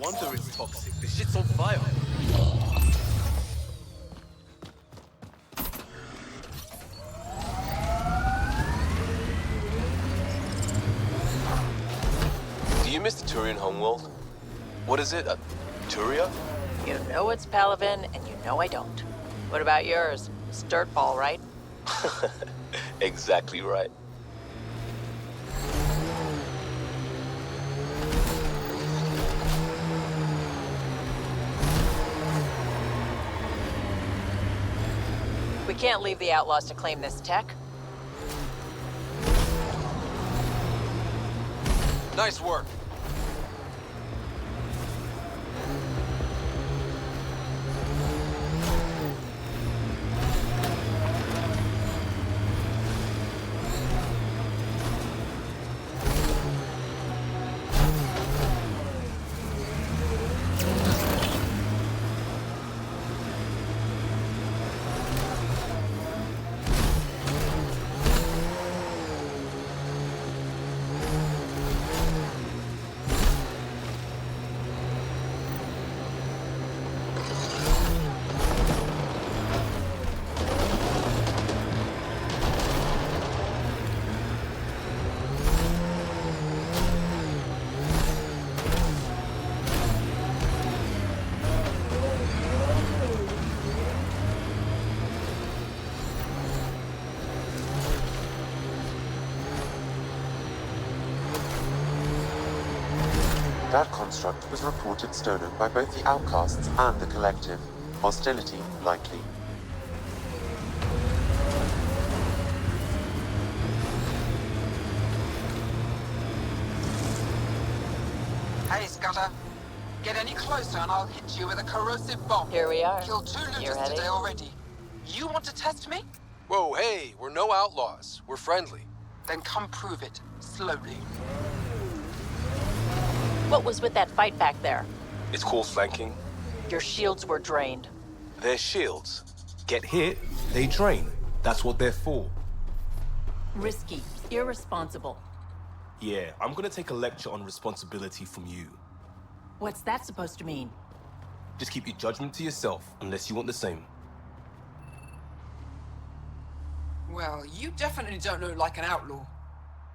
wonder it's toxic. The shit's on fire. Do you miss the Turian homeworld? What is it? Turia?
You know it's Palaven, and you know I don't. What about yours? It's dirtball, right?
Exactly right.
We can't leave the outlaws to claim this tech.
Nice work.
That construct was reported stolen by both the outcasts and the collective. Hostility likely.
Hey, Scudder. Get any closer and I'll hit you with a corrosive bomb.
Here we are.
Killed 2
You're
looters
ready?
today already. You want to test me?
Whoa, hey, we're no outlaws. We're friendly.
Then come prove it, slowly.
What was with that fight back there?
It's called flanking.
Your shields were drained.
They're shields. Get hit, they drain. That's what they're for.
Risky, irresponsible.
Yeah, I'm gonna take a lecture on responsibility from you.
What's that supposed to mean?
Just keep your judgment to yourself, unless you want the same.
Well, you definitely don't look like an outlaw.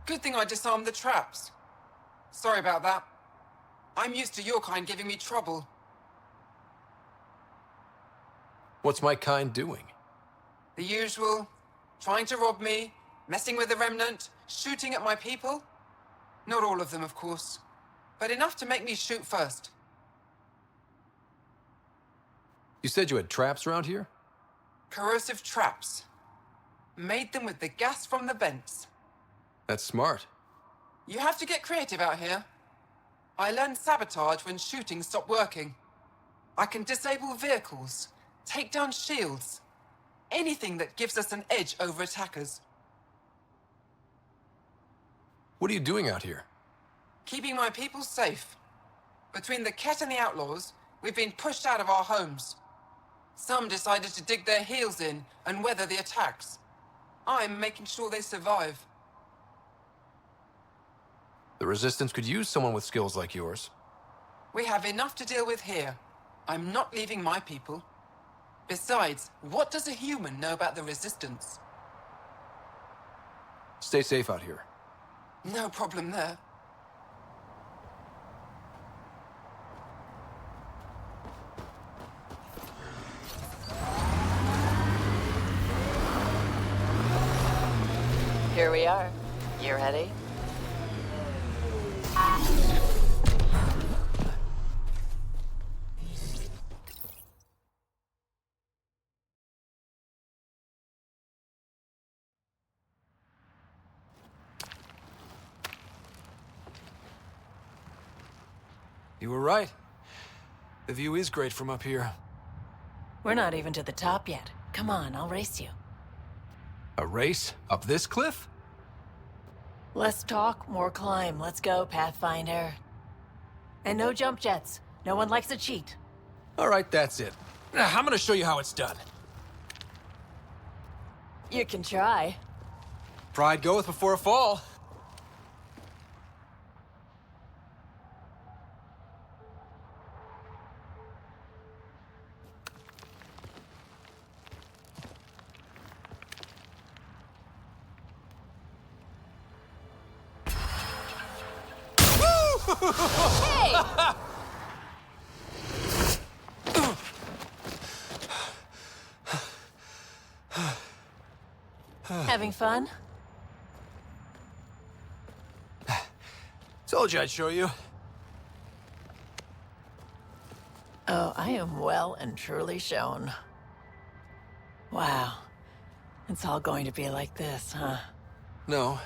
Good thing I disarmed the traps. Sorry about that. I'm used to your kind giving me trouble.
What's my kind doing?
The usual. Trying to rob me, messing with the remnant, shooting at my people. Not all of them, of course. But enough to make me shoot first.
You said you had traps around here?
Corrosive traps. Made them with the gas from the vents.
That's smart.
You have to get creative out here. I learned sabotage when shooting stopped working. I can disable vehicles, take down shields. Anything that gives us an edge over attackers.
What are you doing out here?
Keeping my people safe. Between the Ket and the outlaws, we've been pushed out of our homes. Some decided to dig their heels in and weather the attacks. I'm making sure they survive.
The Resistance could use someone with skills like yours.
We have enough to deal with here. I'm not leaving my people. Besides, what does a human know about the Resistance?
Stay safe out here.
No problem there.
Here we are. You ready?
You were right. The view is great from up here.
We're not even to the top yet. Come on, I'll race you.
A race? Up this cliff?
Less talk, more climb. Let's go, Pathfinder. And no jump jets. No one likes a cheat.
All right, that's it. I'm gonna show you how it's done.
You can try.
Pride goeth before a fall.
Hey! Having fun?
Told you I'd show you.
Oh, I am well and truly shown. Wow. It's all going to be like this, huh?
No.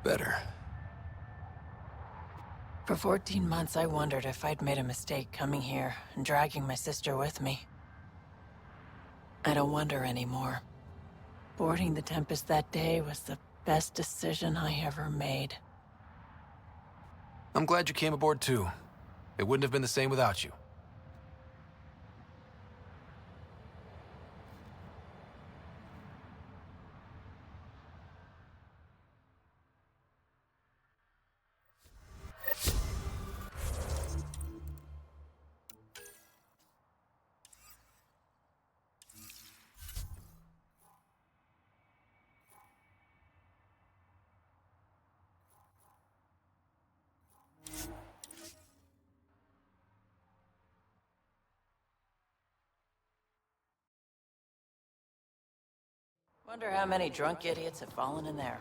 Better.
For 14 months, I wondered if I'd made a mistake coming here and dragging my sister with me. I don't wonder anymore. Boarding the Tempest that day was the best decision I ever made.
I'm glad you came aboard too. It wouldn't have been the same without you.
Wonder how many drunk idiots have fallen in there.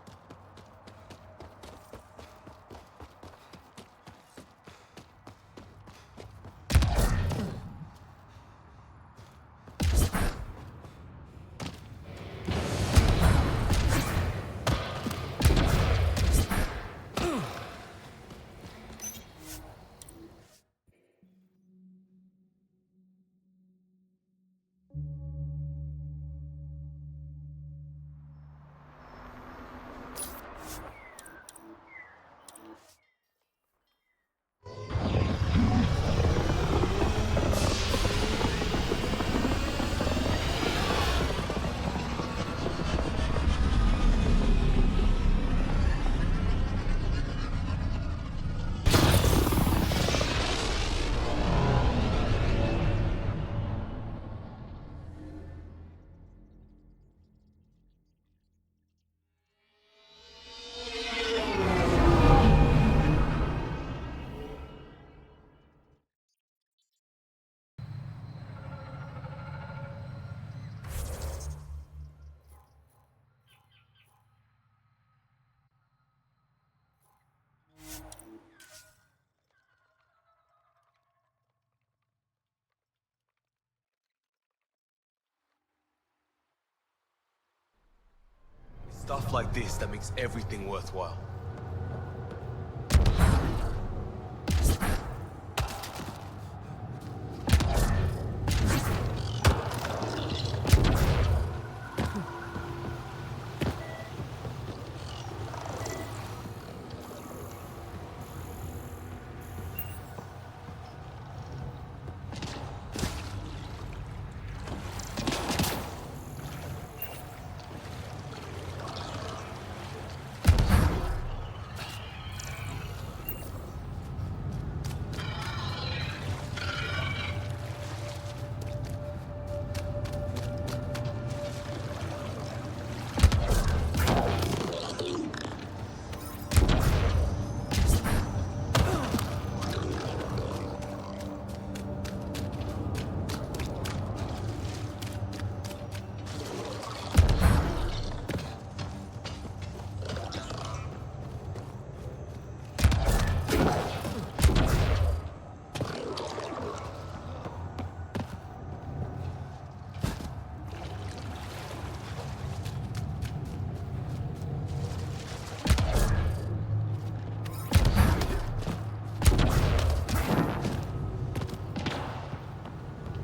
Stuff like this that makes everything worthwhile.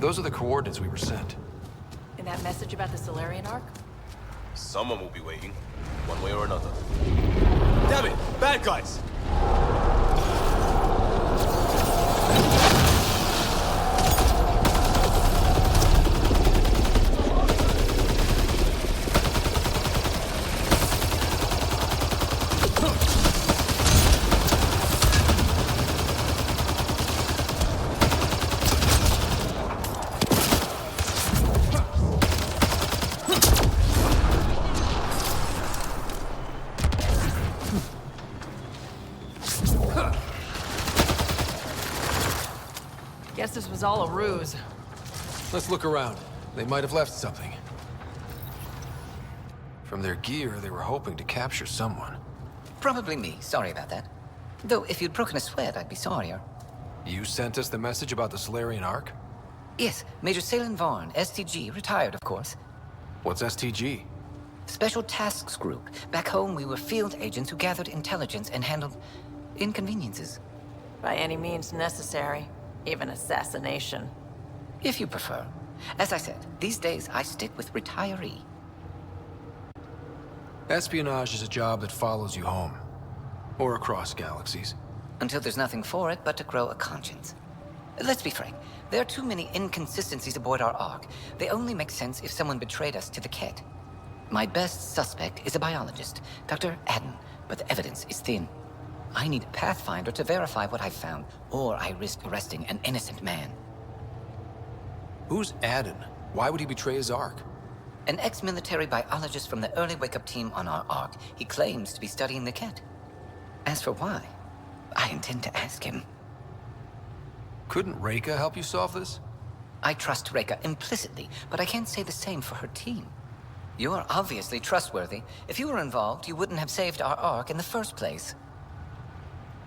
Those are the coordinates we were sent.
And that message about the Salarian Ark?
Someone will be waiting, one way or another. Damn it! Bad guys!
Huh.
was all a ruse.
Let's look around. They might have left something. From their gear, they were hoping to capture someone.
Probably me. Sorry about that. Though, if you'd broken a sweat, I'd be sorrier.
You sent us the message about the Salarian Ark?
Yes, Major Salen Vaughn, STG, retired, of course.
What's STG?
Special Tasks Group. Back home, we were field agents who gathered intelligence and handled inconveniences.
By any means necessary. Even assassination.
If you prefer. As I said, these days I stick with retiree.
Espionage is a job that follows you home. Or across galaxies.
Until there's nothing for it but to grow a conscience. Let's be frank. There are too many inconsistencies aboard our Ark. They only make sense if someone betrayed us to the Ket. My best suspect is a biologist, Dr. Adden, but the evidence is thin. I need a Pathfinder to verify what I've found, or I risk arresting an innocent man.
Who's Adden? Why would he betray his Ark?
An ex-military biologist from the early wake-up team on our Ark. He claims to be studying the Ket. As for why, I intend to ask him.
Couldn't Reika help you solve this?
I trust Reika implicitly, but I can't say the same for her team. You are obviously trustworthy. If you were involved, you wouldn't have saved our Ark in the first place.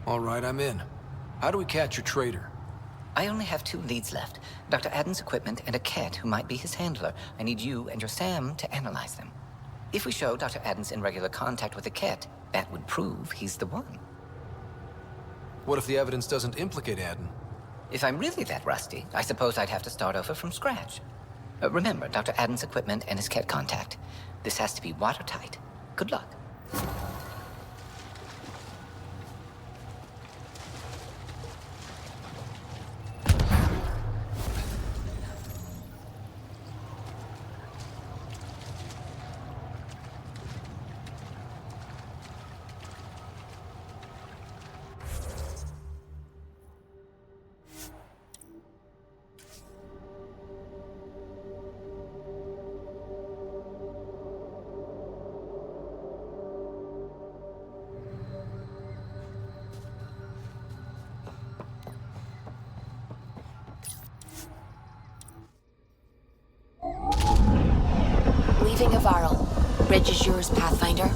All right, I'm in. How do we catch your traitor?
I only have 2 leads left. Dr. Adden's equipment and a Ket who might be his handler. I need you and your Sam to analyze them. If we show Dr. Adden's in regular contact with the Ket, that would prove he's the one.
What if the evidence doesn't implicate Adden?
If I'm really that rusty, I suppose I'd have to start over from scratch. Remember, Dr. Adden's equipment and his Ket contact. This has to be watertight. Good luck.
Leaving Avarl. Bridge is yours, Pathfinder.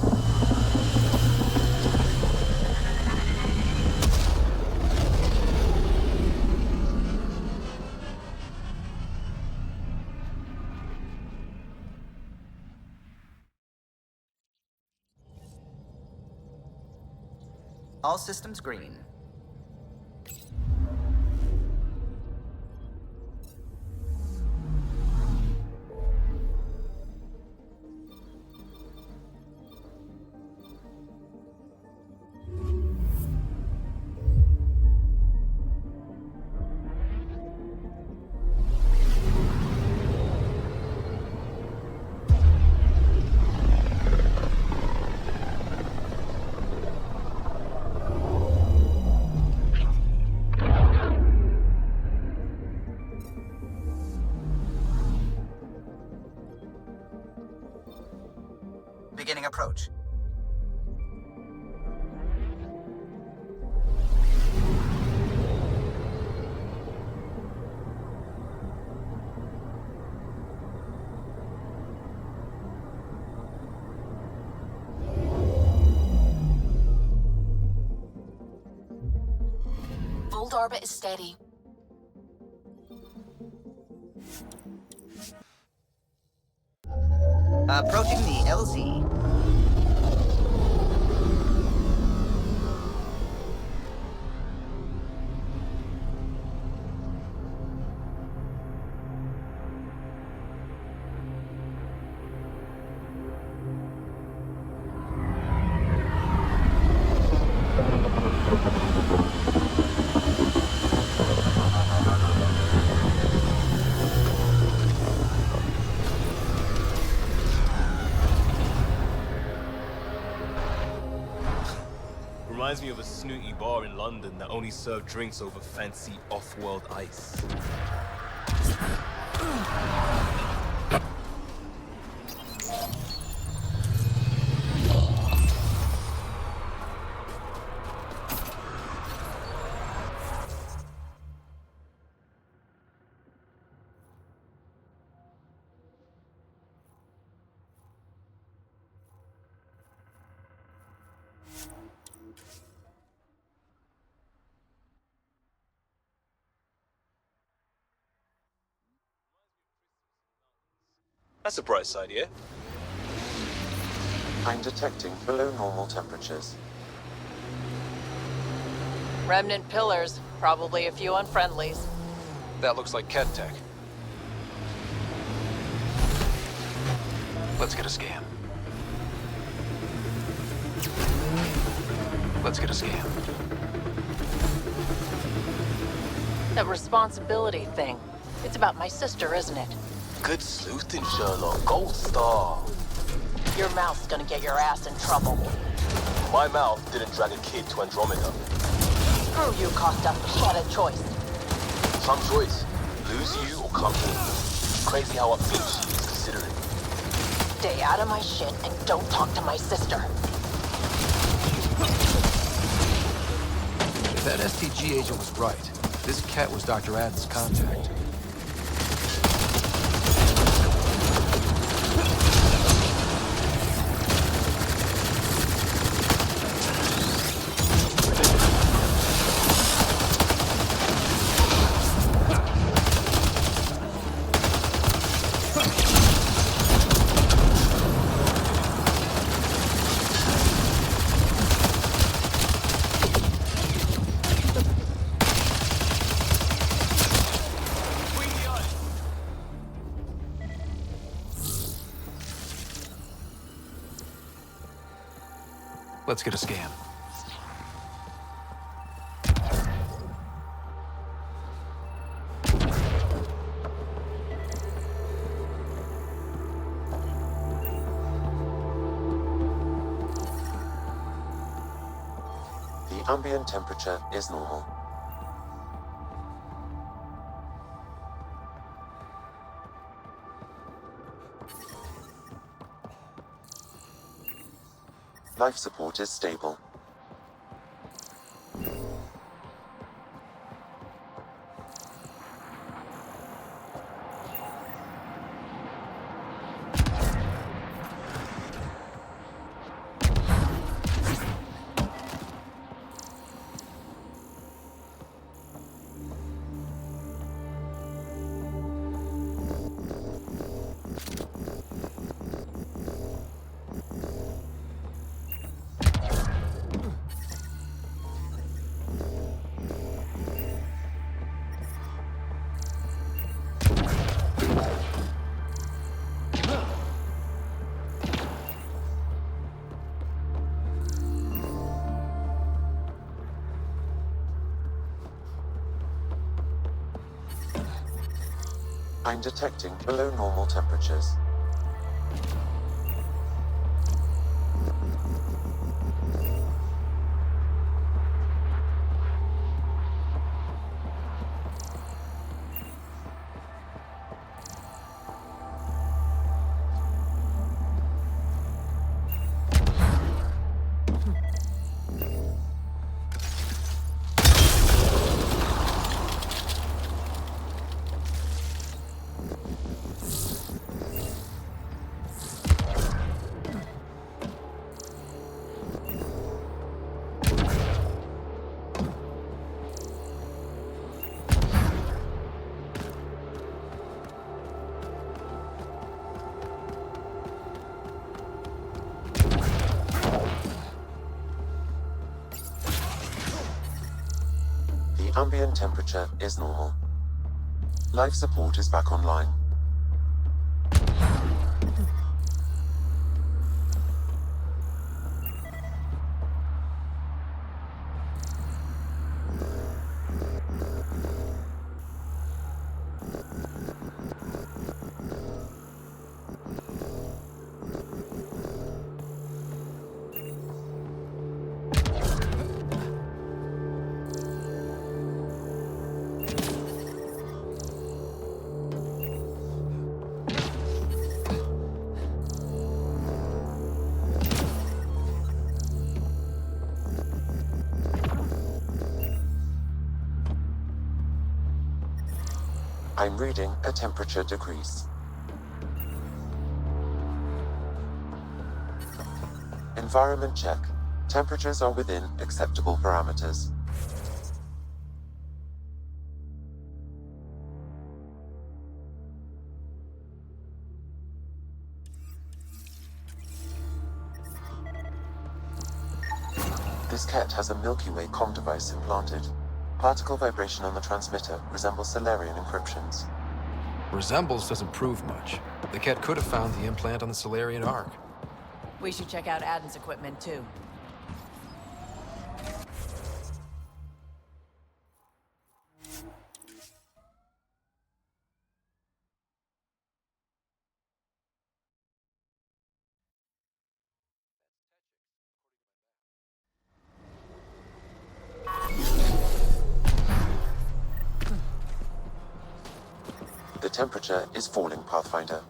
All systems green. Beginning approach.
Fold orbit is steady.
Approaching the LZ.
Reminds me of a snooty bar in London that only served drinks over fancy off-world ice. That's a bright side, yeah?
I'm detecting below normal temperatures.
Remnant pillars, probably a few unfriendlies.
That looks like Ket tech. Let's get a scan. Let's get a scan.
That responsibility thing. It's about my sister, isn't it?
Good sleuthing, Sherlock. Gold star.
Your mouth's gonna get your ass in trouble.
My mouth didn't drag a kid to Andromeda.
Screw you, Costa. She had a choice.
Some choice. Lose you or come here. Crazy how upbeat she is considering.
Stay out of my shit and don't talk to my sister.
If that STG agent was right, this Ket was Dr. Adden's contact. Let's get a scan.
The ambient temperature is normal. Life support is stable. I'm detecting below normal temperatures. Ambient temperature is normal. Life support is back online. I'm reading a temperature decrease. Environment check. Temperatures are within acceptable parameters. This cat has a Milky Way comm device implanted. Particle vibration on the transmitter resembles Salarian encryptions.
Resembles doesn't prove much. The cat could have found the implant on the Salarian arc.
We should check out Aden's equipment, too.
The temperature is falling, Pathfinder.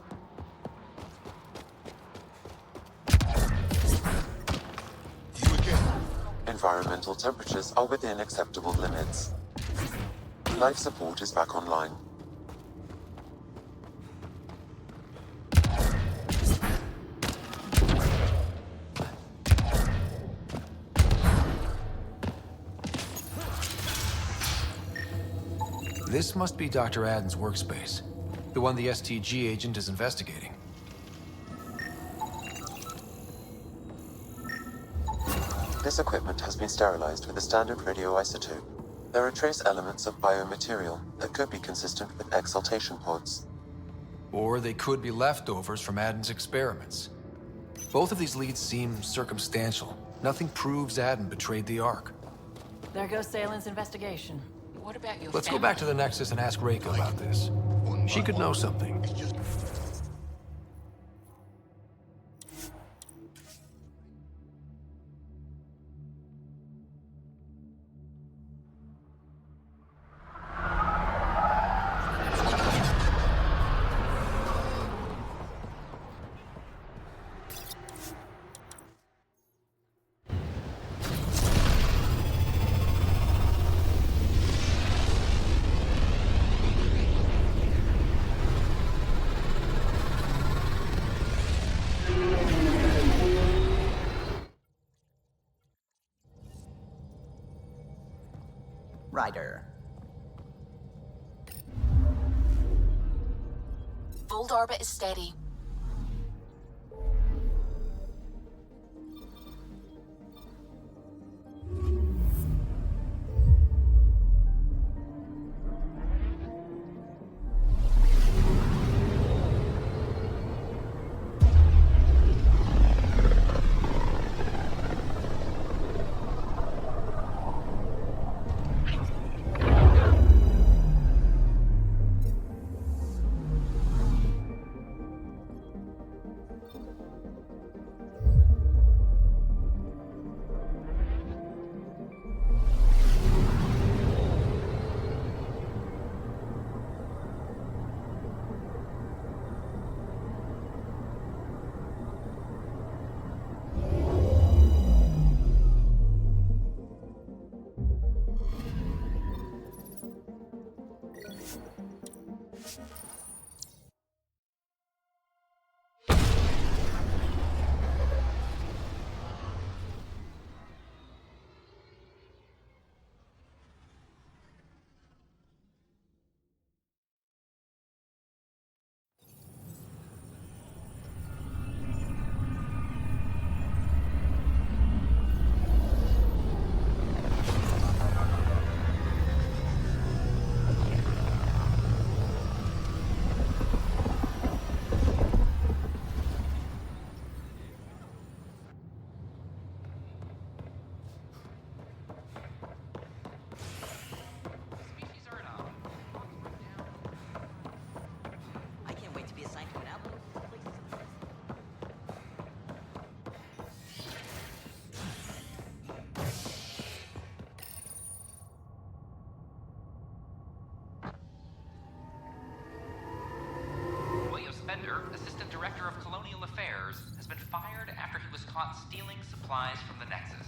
Environmental temperatures are within acceptable limits. Life support is back online.
This must be Dr. Aden's workspace. The one the STG agent is investigating.
This equipment has been sterilized with a standard radioisotope. There are trace elements of biomaterial that could be consistent with exaltation pods.
Or they could be leftovers from Aden's experiments. Both of these leads seem circumstantial. Nothing proves Aden betrayed the Ark.
There goes Salen's investigation.
What about your
Let's go back to the Nexus and ask Reika about this. She could know something.
Ryder.
Bold orbit is steady.
Bender, Assistant Director of Colonial Affairs, has been fired after he was caught stealing supplies from the Nexus.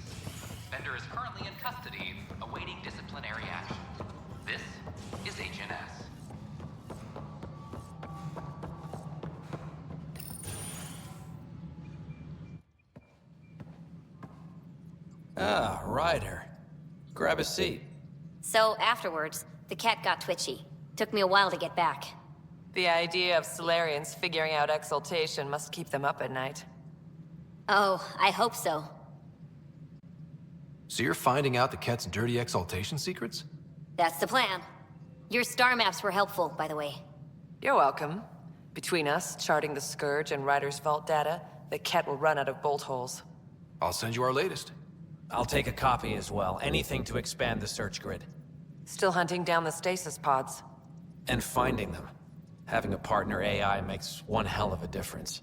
Bender is currently in custody, awaiting disciplinary action. This is HNS.
Ah, Ryder. Grab a seat.
So afterwards, the cat got twitchy. Took me a while to get back.
The idea of Salarians figuring out exaltation must keep them up at night.
Oh, I hope so.
So you're finding out the Ket's dirty exaltation secrets?
That's the plan. Your star maps were helpful, by the way.
You're welcome. Between us, charting the Scourge and Ryder's vault data, the Ket will run out of bolt holes.
I'll send you our latest.
I'll take a copy as well. Anything to expand the search grid.
Still hunting down the stasis pods.
And finding them. Having a partner AI makes one hell of a difference.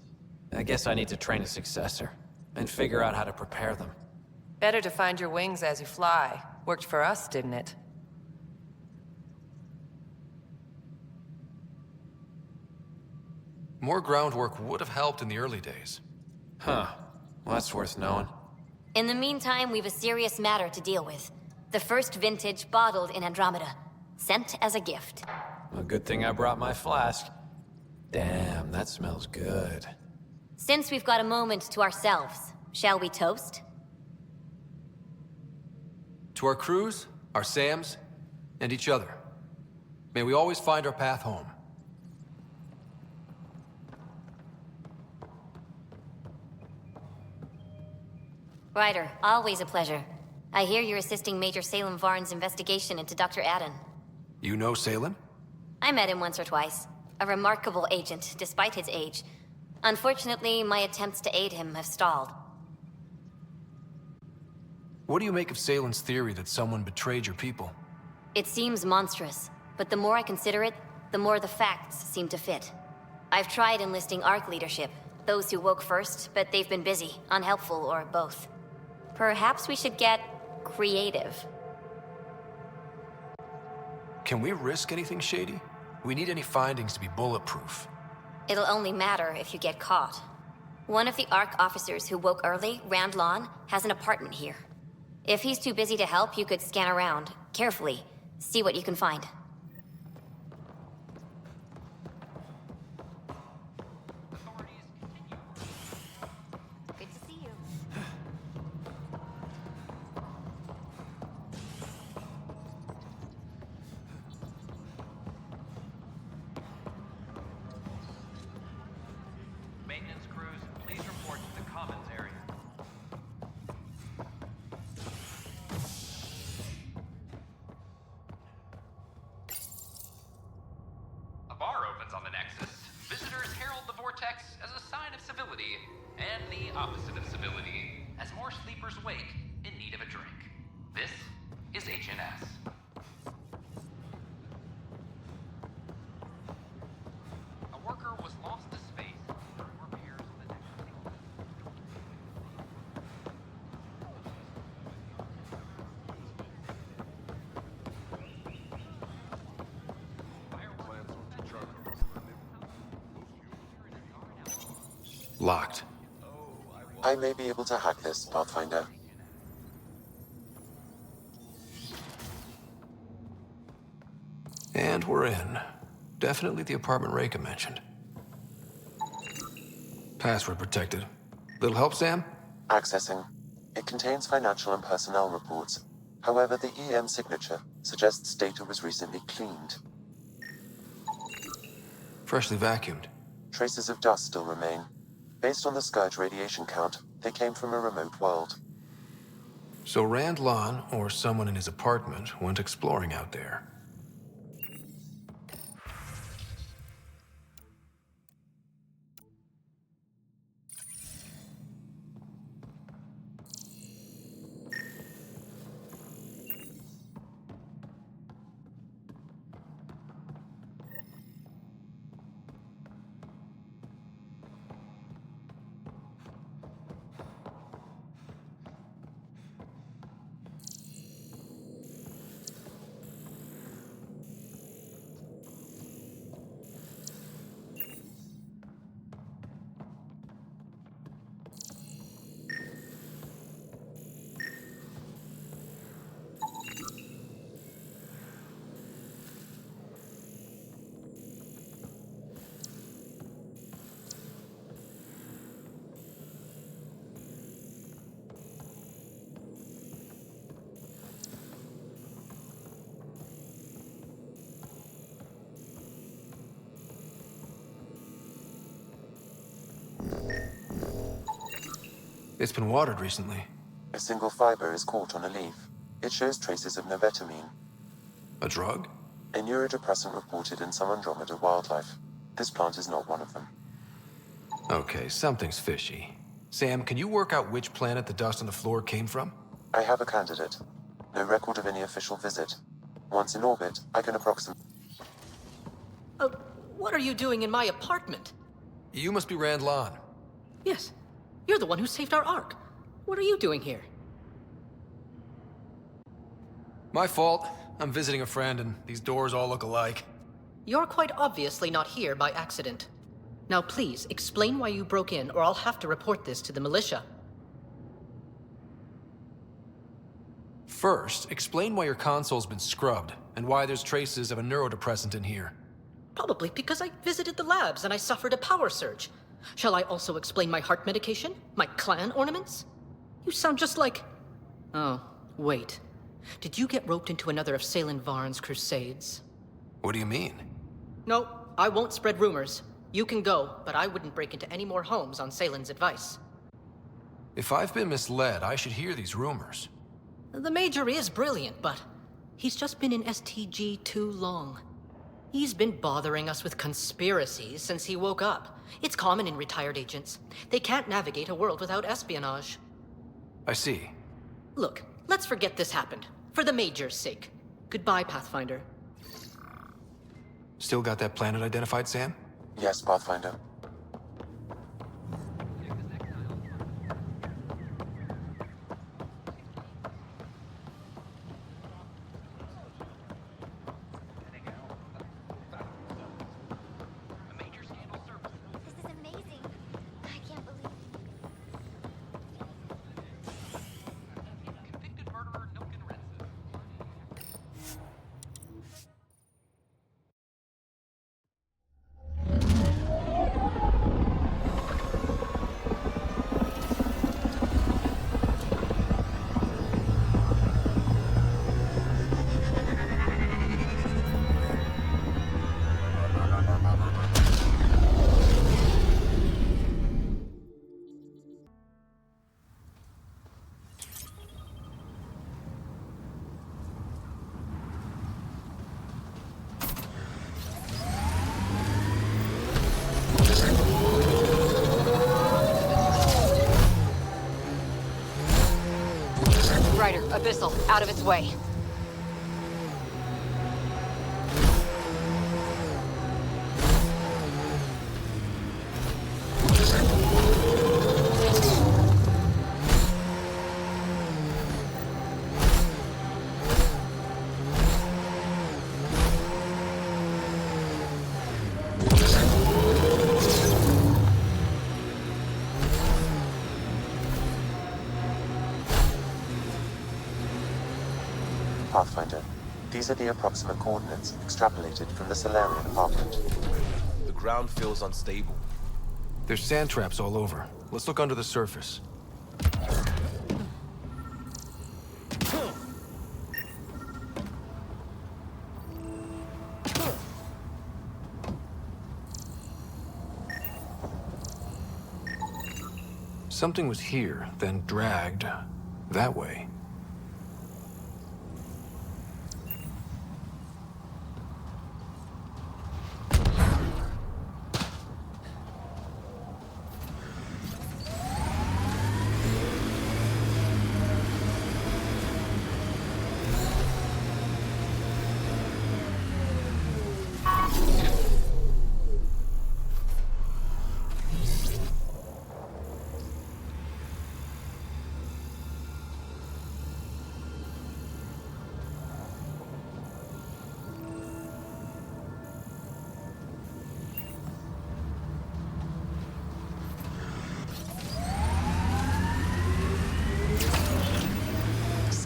I guess I need to train a successor, and figure out how to prepare them.
Better to find your wings as you fly. Worked for us, didn't it?
More groundwork would have helped in the early days.
Huh. Well, that's worth knowing.
In the meantime, we've a serious matter to deal with. The first vintage bottled in Andromeda. Sent as a gift.
A good thing I brought my flask. Damn, that smells good.
Since we've got a moment to ourselves, shall we toast?
To our crews, our Sams, and each other. May we always find our path home.
Ryder, always a pleasure. I hear you're assisting Major Salem Varn's investigation into Dr. Adden.
You know Salem?
I met him once or twice. A remarkable agent, despite his age. Unfortunately, my attempts to aid him have stalled.
What do you make of Salem's theory that someone betrayed your people?
It seems monstrous, but the more I consider it, the more the facts seem to fit. I've tried enlisting ARC leadership, those who woke first, but they've been busy, unhelpful, or both. Perhaps we should get creative.
Can we risk anything shady? We need any findings to be bulletproof.
It'll only matter if you get caught. One of the ARC officers who woke early, Rand Lawn, has an apartment here. If he's too busy to help, you could scan around, carefully, see what you can find. Good to see you.
Maintenance crews, please report to the commons area. A bar opens on the Nexus. Visitors herald the vortex as a sign of civility, and the opposite of civility, as more sleepers wake in need of a drink. This is HNS. A worker was lost to space during repairs on the Nexus.
Locked.
I may be able to hack this, Pathfinder.
And we're in. Definitely the apartment Reika mentioned. Password protected. Little help, Sam?
Accessing. It contains financial and personnel reports. However, the EM signature suggests data was recently cleaned.
Freshly vacuumed.
Traces of dust still remain. Based on the Scourge radiation count, they came from a remote world.
So Rand Lawn, or someone in his apartment, went exploring out there. It's been watered recently.
A single fiber is caught on a leaf. It shows traces of novetamine.
A drug?
A neurodepressant reported in some Andromeda wildlife. This plant is not one of them.
Okay, something's fishy. Sam, can you work out which planet the dust on the floor came from?
I have a candidate. No record of any official visit. Once in orbit, I can approximate.
What are you doing in my apartment?
You must be Rand Lan.
Yes. You're the one who saved our Ark. What are you doing here?
My fault. I'm visiting a friend, and these doors all look alike.
You're quite obviously not here by accident. Now please, explain why you broke in, or I'll have to report this to the militia.
First, explain why your console's been scrubbed, and why there's traces of a neurodepressant in here.
Probably because I visited the labs and I suffered a power surge. Shall I also explain my heart medication? My clan ornaments? You sound just like... Oh, wait. Did you get roped into another of Salen Varn's crusades?
What do you mean?
No, I won't spread rumors. You can go, but I wouldn't break into any more homes on Salen's advice.
If I've been misled, I should hear these rumors.
The Major is brilliant, but he's just been in STG too long. He's been bothering us with conspiracies since he woke up. It's common in retired agents. They can't navigate a world without espionage.
I see.
Look, let's forget this happened. For the Major's sake. Goodbye, Pathfinder.
Still got that planet identified, Sam?
Yes, Pathfinder.
Abyssal, out of its way.
Pathfinder, these are the approximate coordinates extrapolated from the Salarian apartment.
The ground feels unstable.
There's sand traps all over. Let's look under the surface. Something was here, then dragged that way.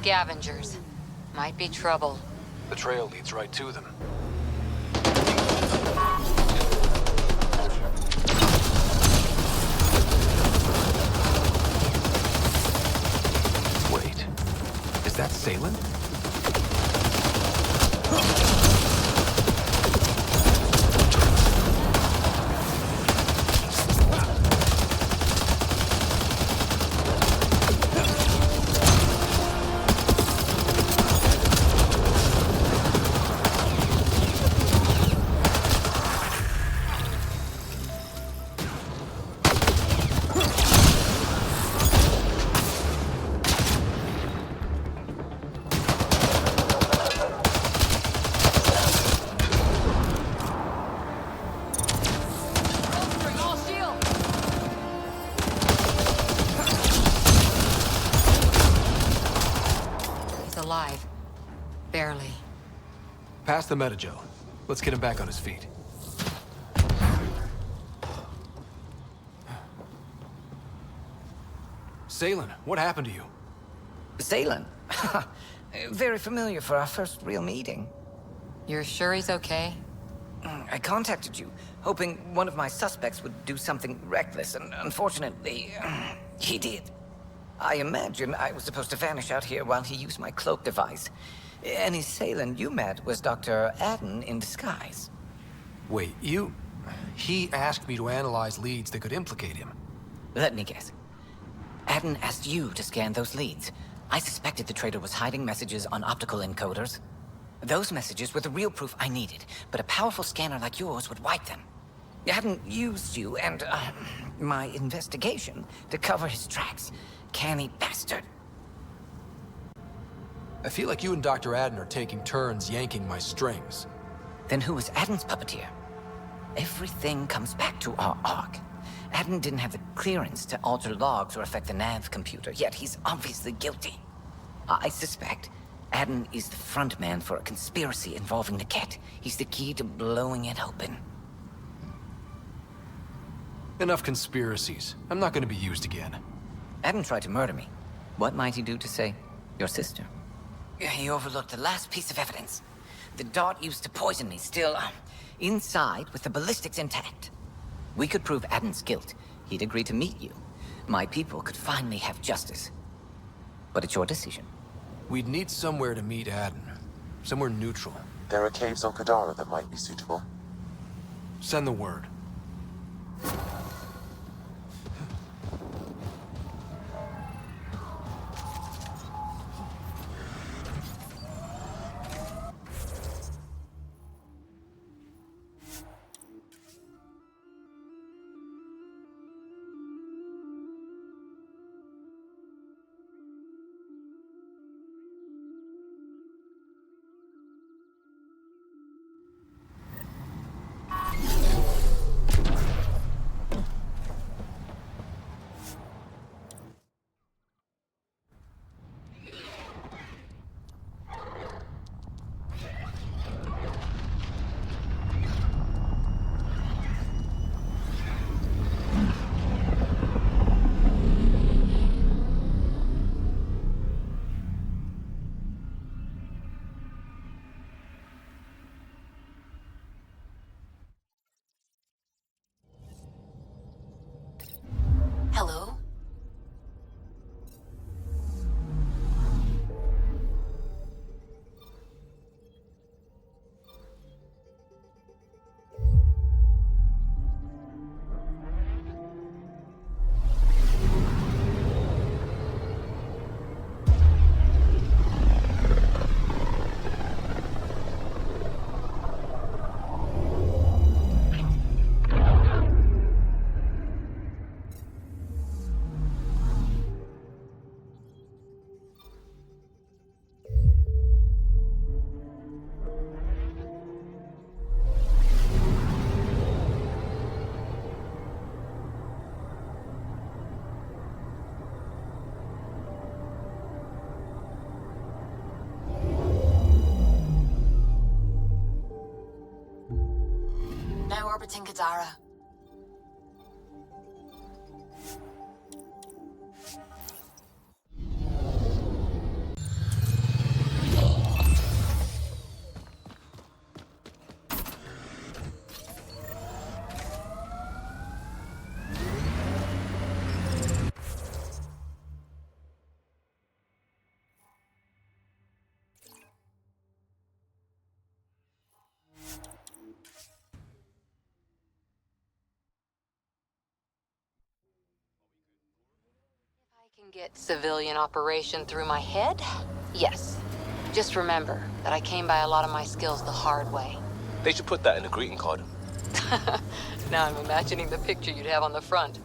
Scavengers. Might be trouble.
The trail leads right to them. Wait, is that Salen?
Barely.
Pass the Metagel. Let's get him back on his feet. Salen, what happened to you?
Salen? Very familiar for our first real meeting.
You're sure he's okay?
I contacted you, hoping one of my suspects would do something reckless, and unfortunately, he did. I imagine I was supposed to vanish out here while he used my cloak device. Any Salen you met was Dr. Adden in disguise.
Wait, you... He asked me to analyze leads that could implicate him.
Let me guess. Adden asked you to scan those leads. I suspected the traitor was hiding messages on optical encoders. Those messages were the real proof I needed, but a powerful scanner like yours would wipe them. Adden used you and, my investigation to cover his tracks. Canny bastard.
I feel like you and Dr. Adden are taking turns yanking my strings.
Then who was Adden's puppeteer? Everything comes back to our arc. Adden didn't have the clearance to alter logs or affect the nav computer, yet he's obviously guilty. I suspect Adden is the front man for a conspiracy involving the Ket. He's the key to blowing it open.
Enough conspiracies. I'm not going to be used again.
Adden tried to murder me. What might he do to, say, your sister? He overlooked the last piece of evidence. The dart used to poison me, still, inside with the ballistics intact. We could prove Adden's guilt. He'd agree to meet you. My people could finally have justice. But it's your decision.
We'd need somewhere to meet Adden. Somewhere neutral.
There are caves on Kadara that might be suitable.
Send the word.
Hello? Now orbiting Kadara. Get civilian operation through my head? Yes. Just remember that I came by a lot of my skills the hard way.
They should put that in a greeting card.
Now I'm imagining the picture you'd have on the front.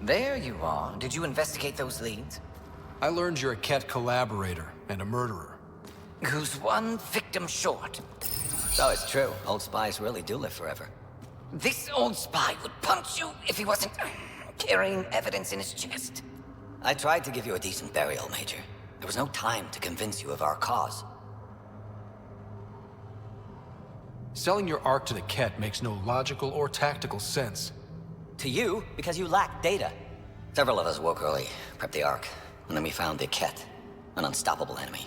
There you are. Did you investigate those leads?
I learned you're a Ket collaborator and a murderer.
Who's one victim short?
So it's true. Old spies really do live forever.
This old spy would punch you if he wasn't carrying evidence in his chest.
I tried to give you a decent burial, Major. There was no time to convince you of our cause.
Selling your arc to the Ket makes no logical or tactical sense.
To you, because you lack data. Several of us woke early, prepped the arc, and then we found the Ket, an unstoppable enemy.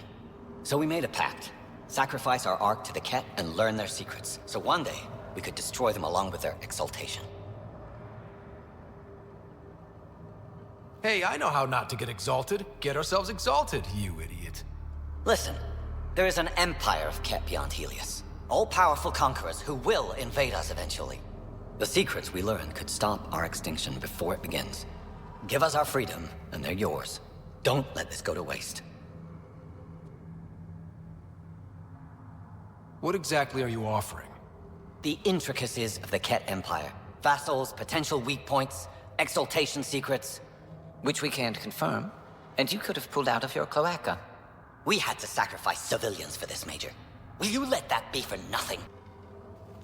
So we made a pact. Sacrifice our arc to the Ket and learn their secrets, so one day we could destroy them along with their exaltation.
Hey, I know how not to get exalted. Get ourselves exalted, you idiot.
Listen, there is an empire of Ket beyond Helios. All-powerful conquerors who will invade us eventually. The secrets we learn could stop our extinction before it begins. Give us our freedom, and they're yours. Don't let this go to waste.
What exactly are you offering?
The intricacies of the Ket Empire. Vassals, potential weak points, exaltation secrets.
Which we can't confirm. And you could have pulled out of your cloaca.
We had to sacrifice civilians for this, Major. Will you let that be for nothing?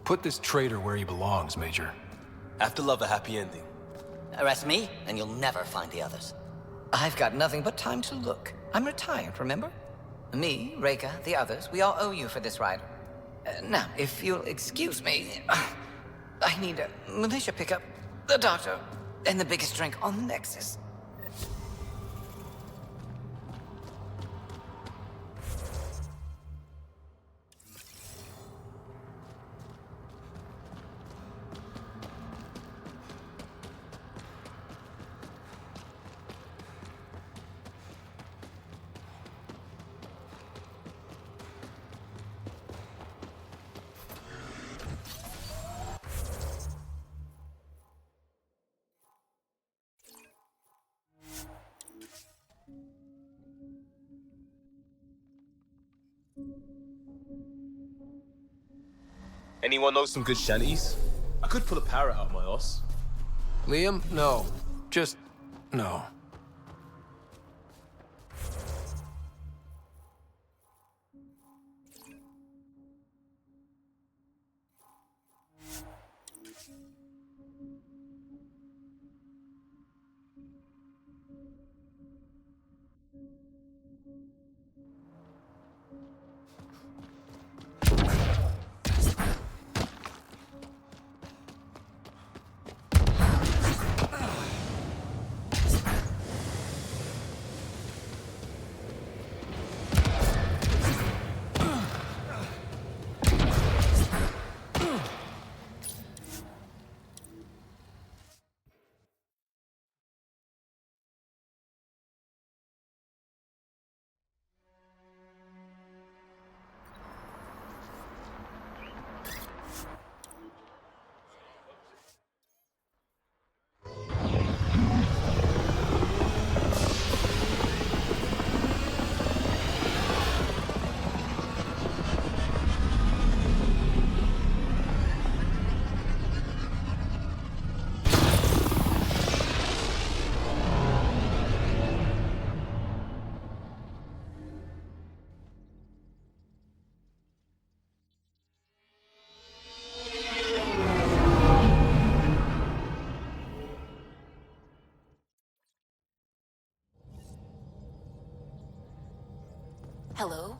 Put this traitor where he belongs, Major.
Have to love a happy ending.
Arrest me, and you'll never find the others.
I've got nothing but time to look. I'm retired, remember? Me, Reika, the others, we all owe you for this ride. Now, if you'll excuse me, I need a militia pickup, the doctor, and the biggest drink on the Nexus.
Anyone know some good shanties? I could pull a parrot out of my ass.
Liam, no. Just no.
Hello?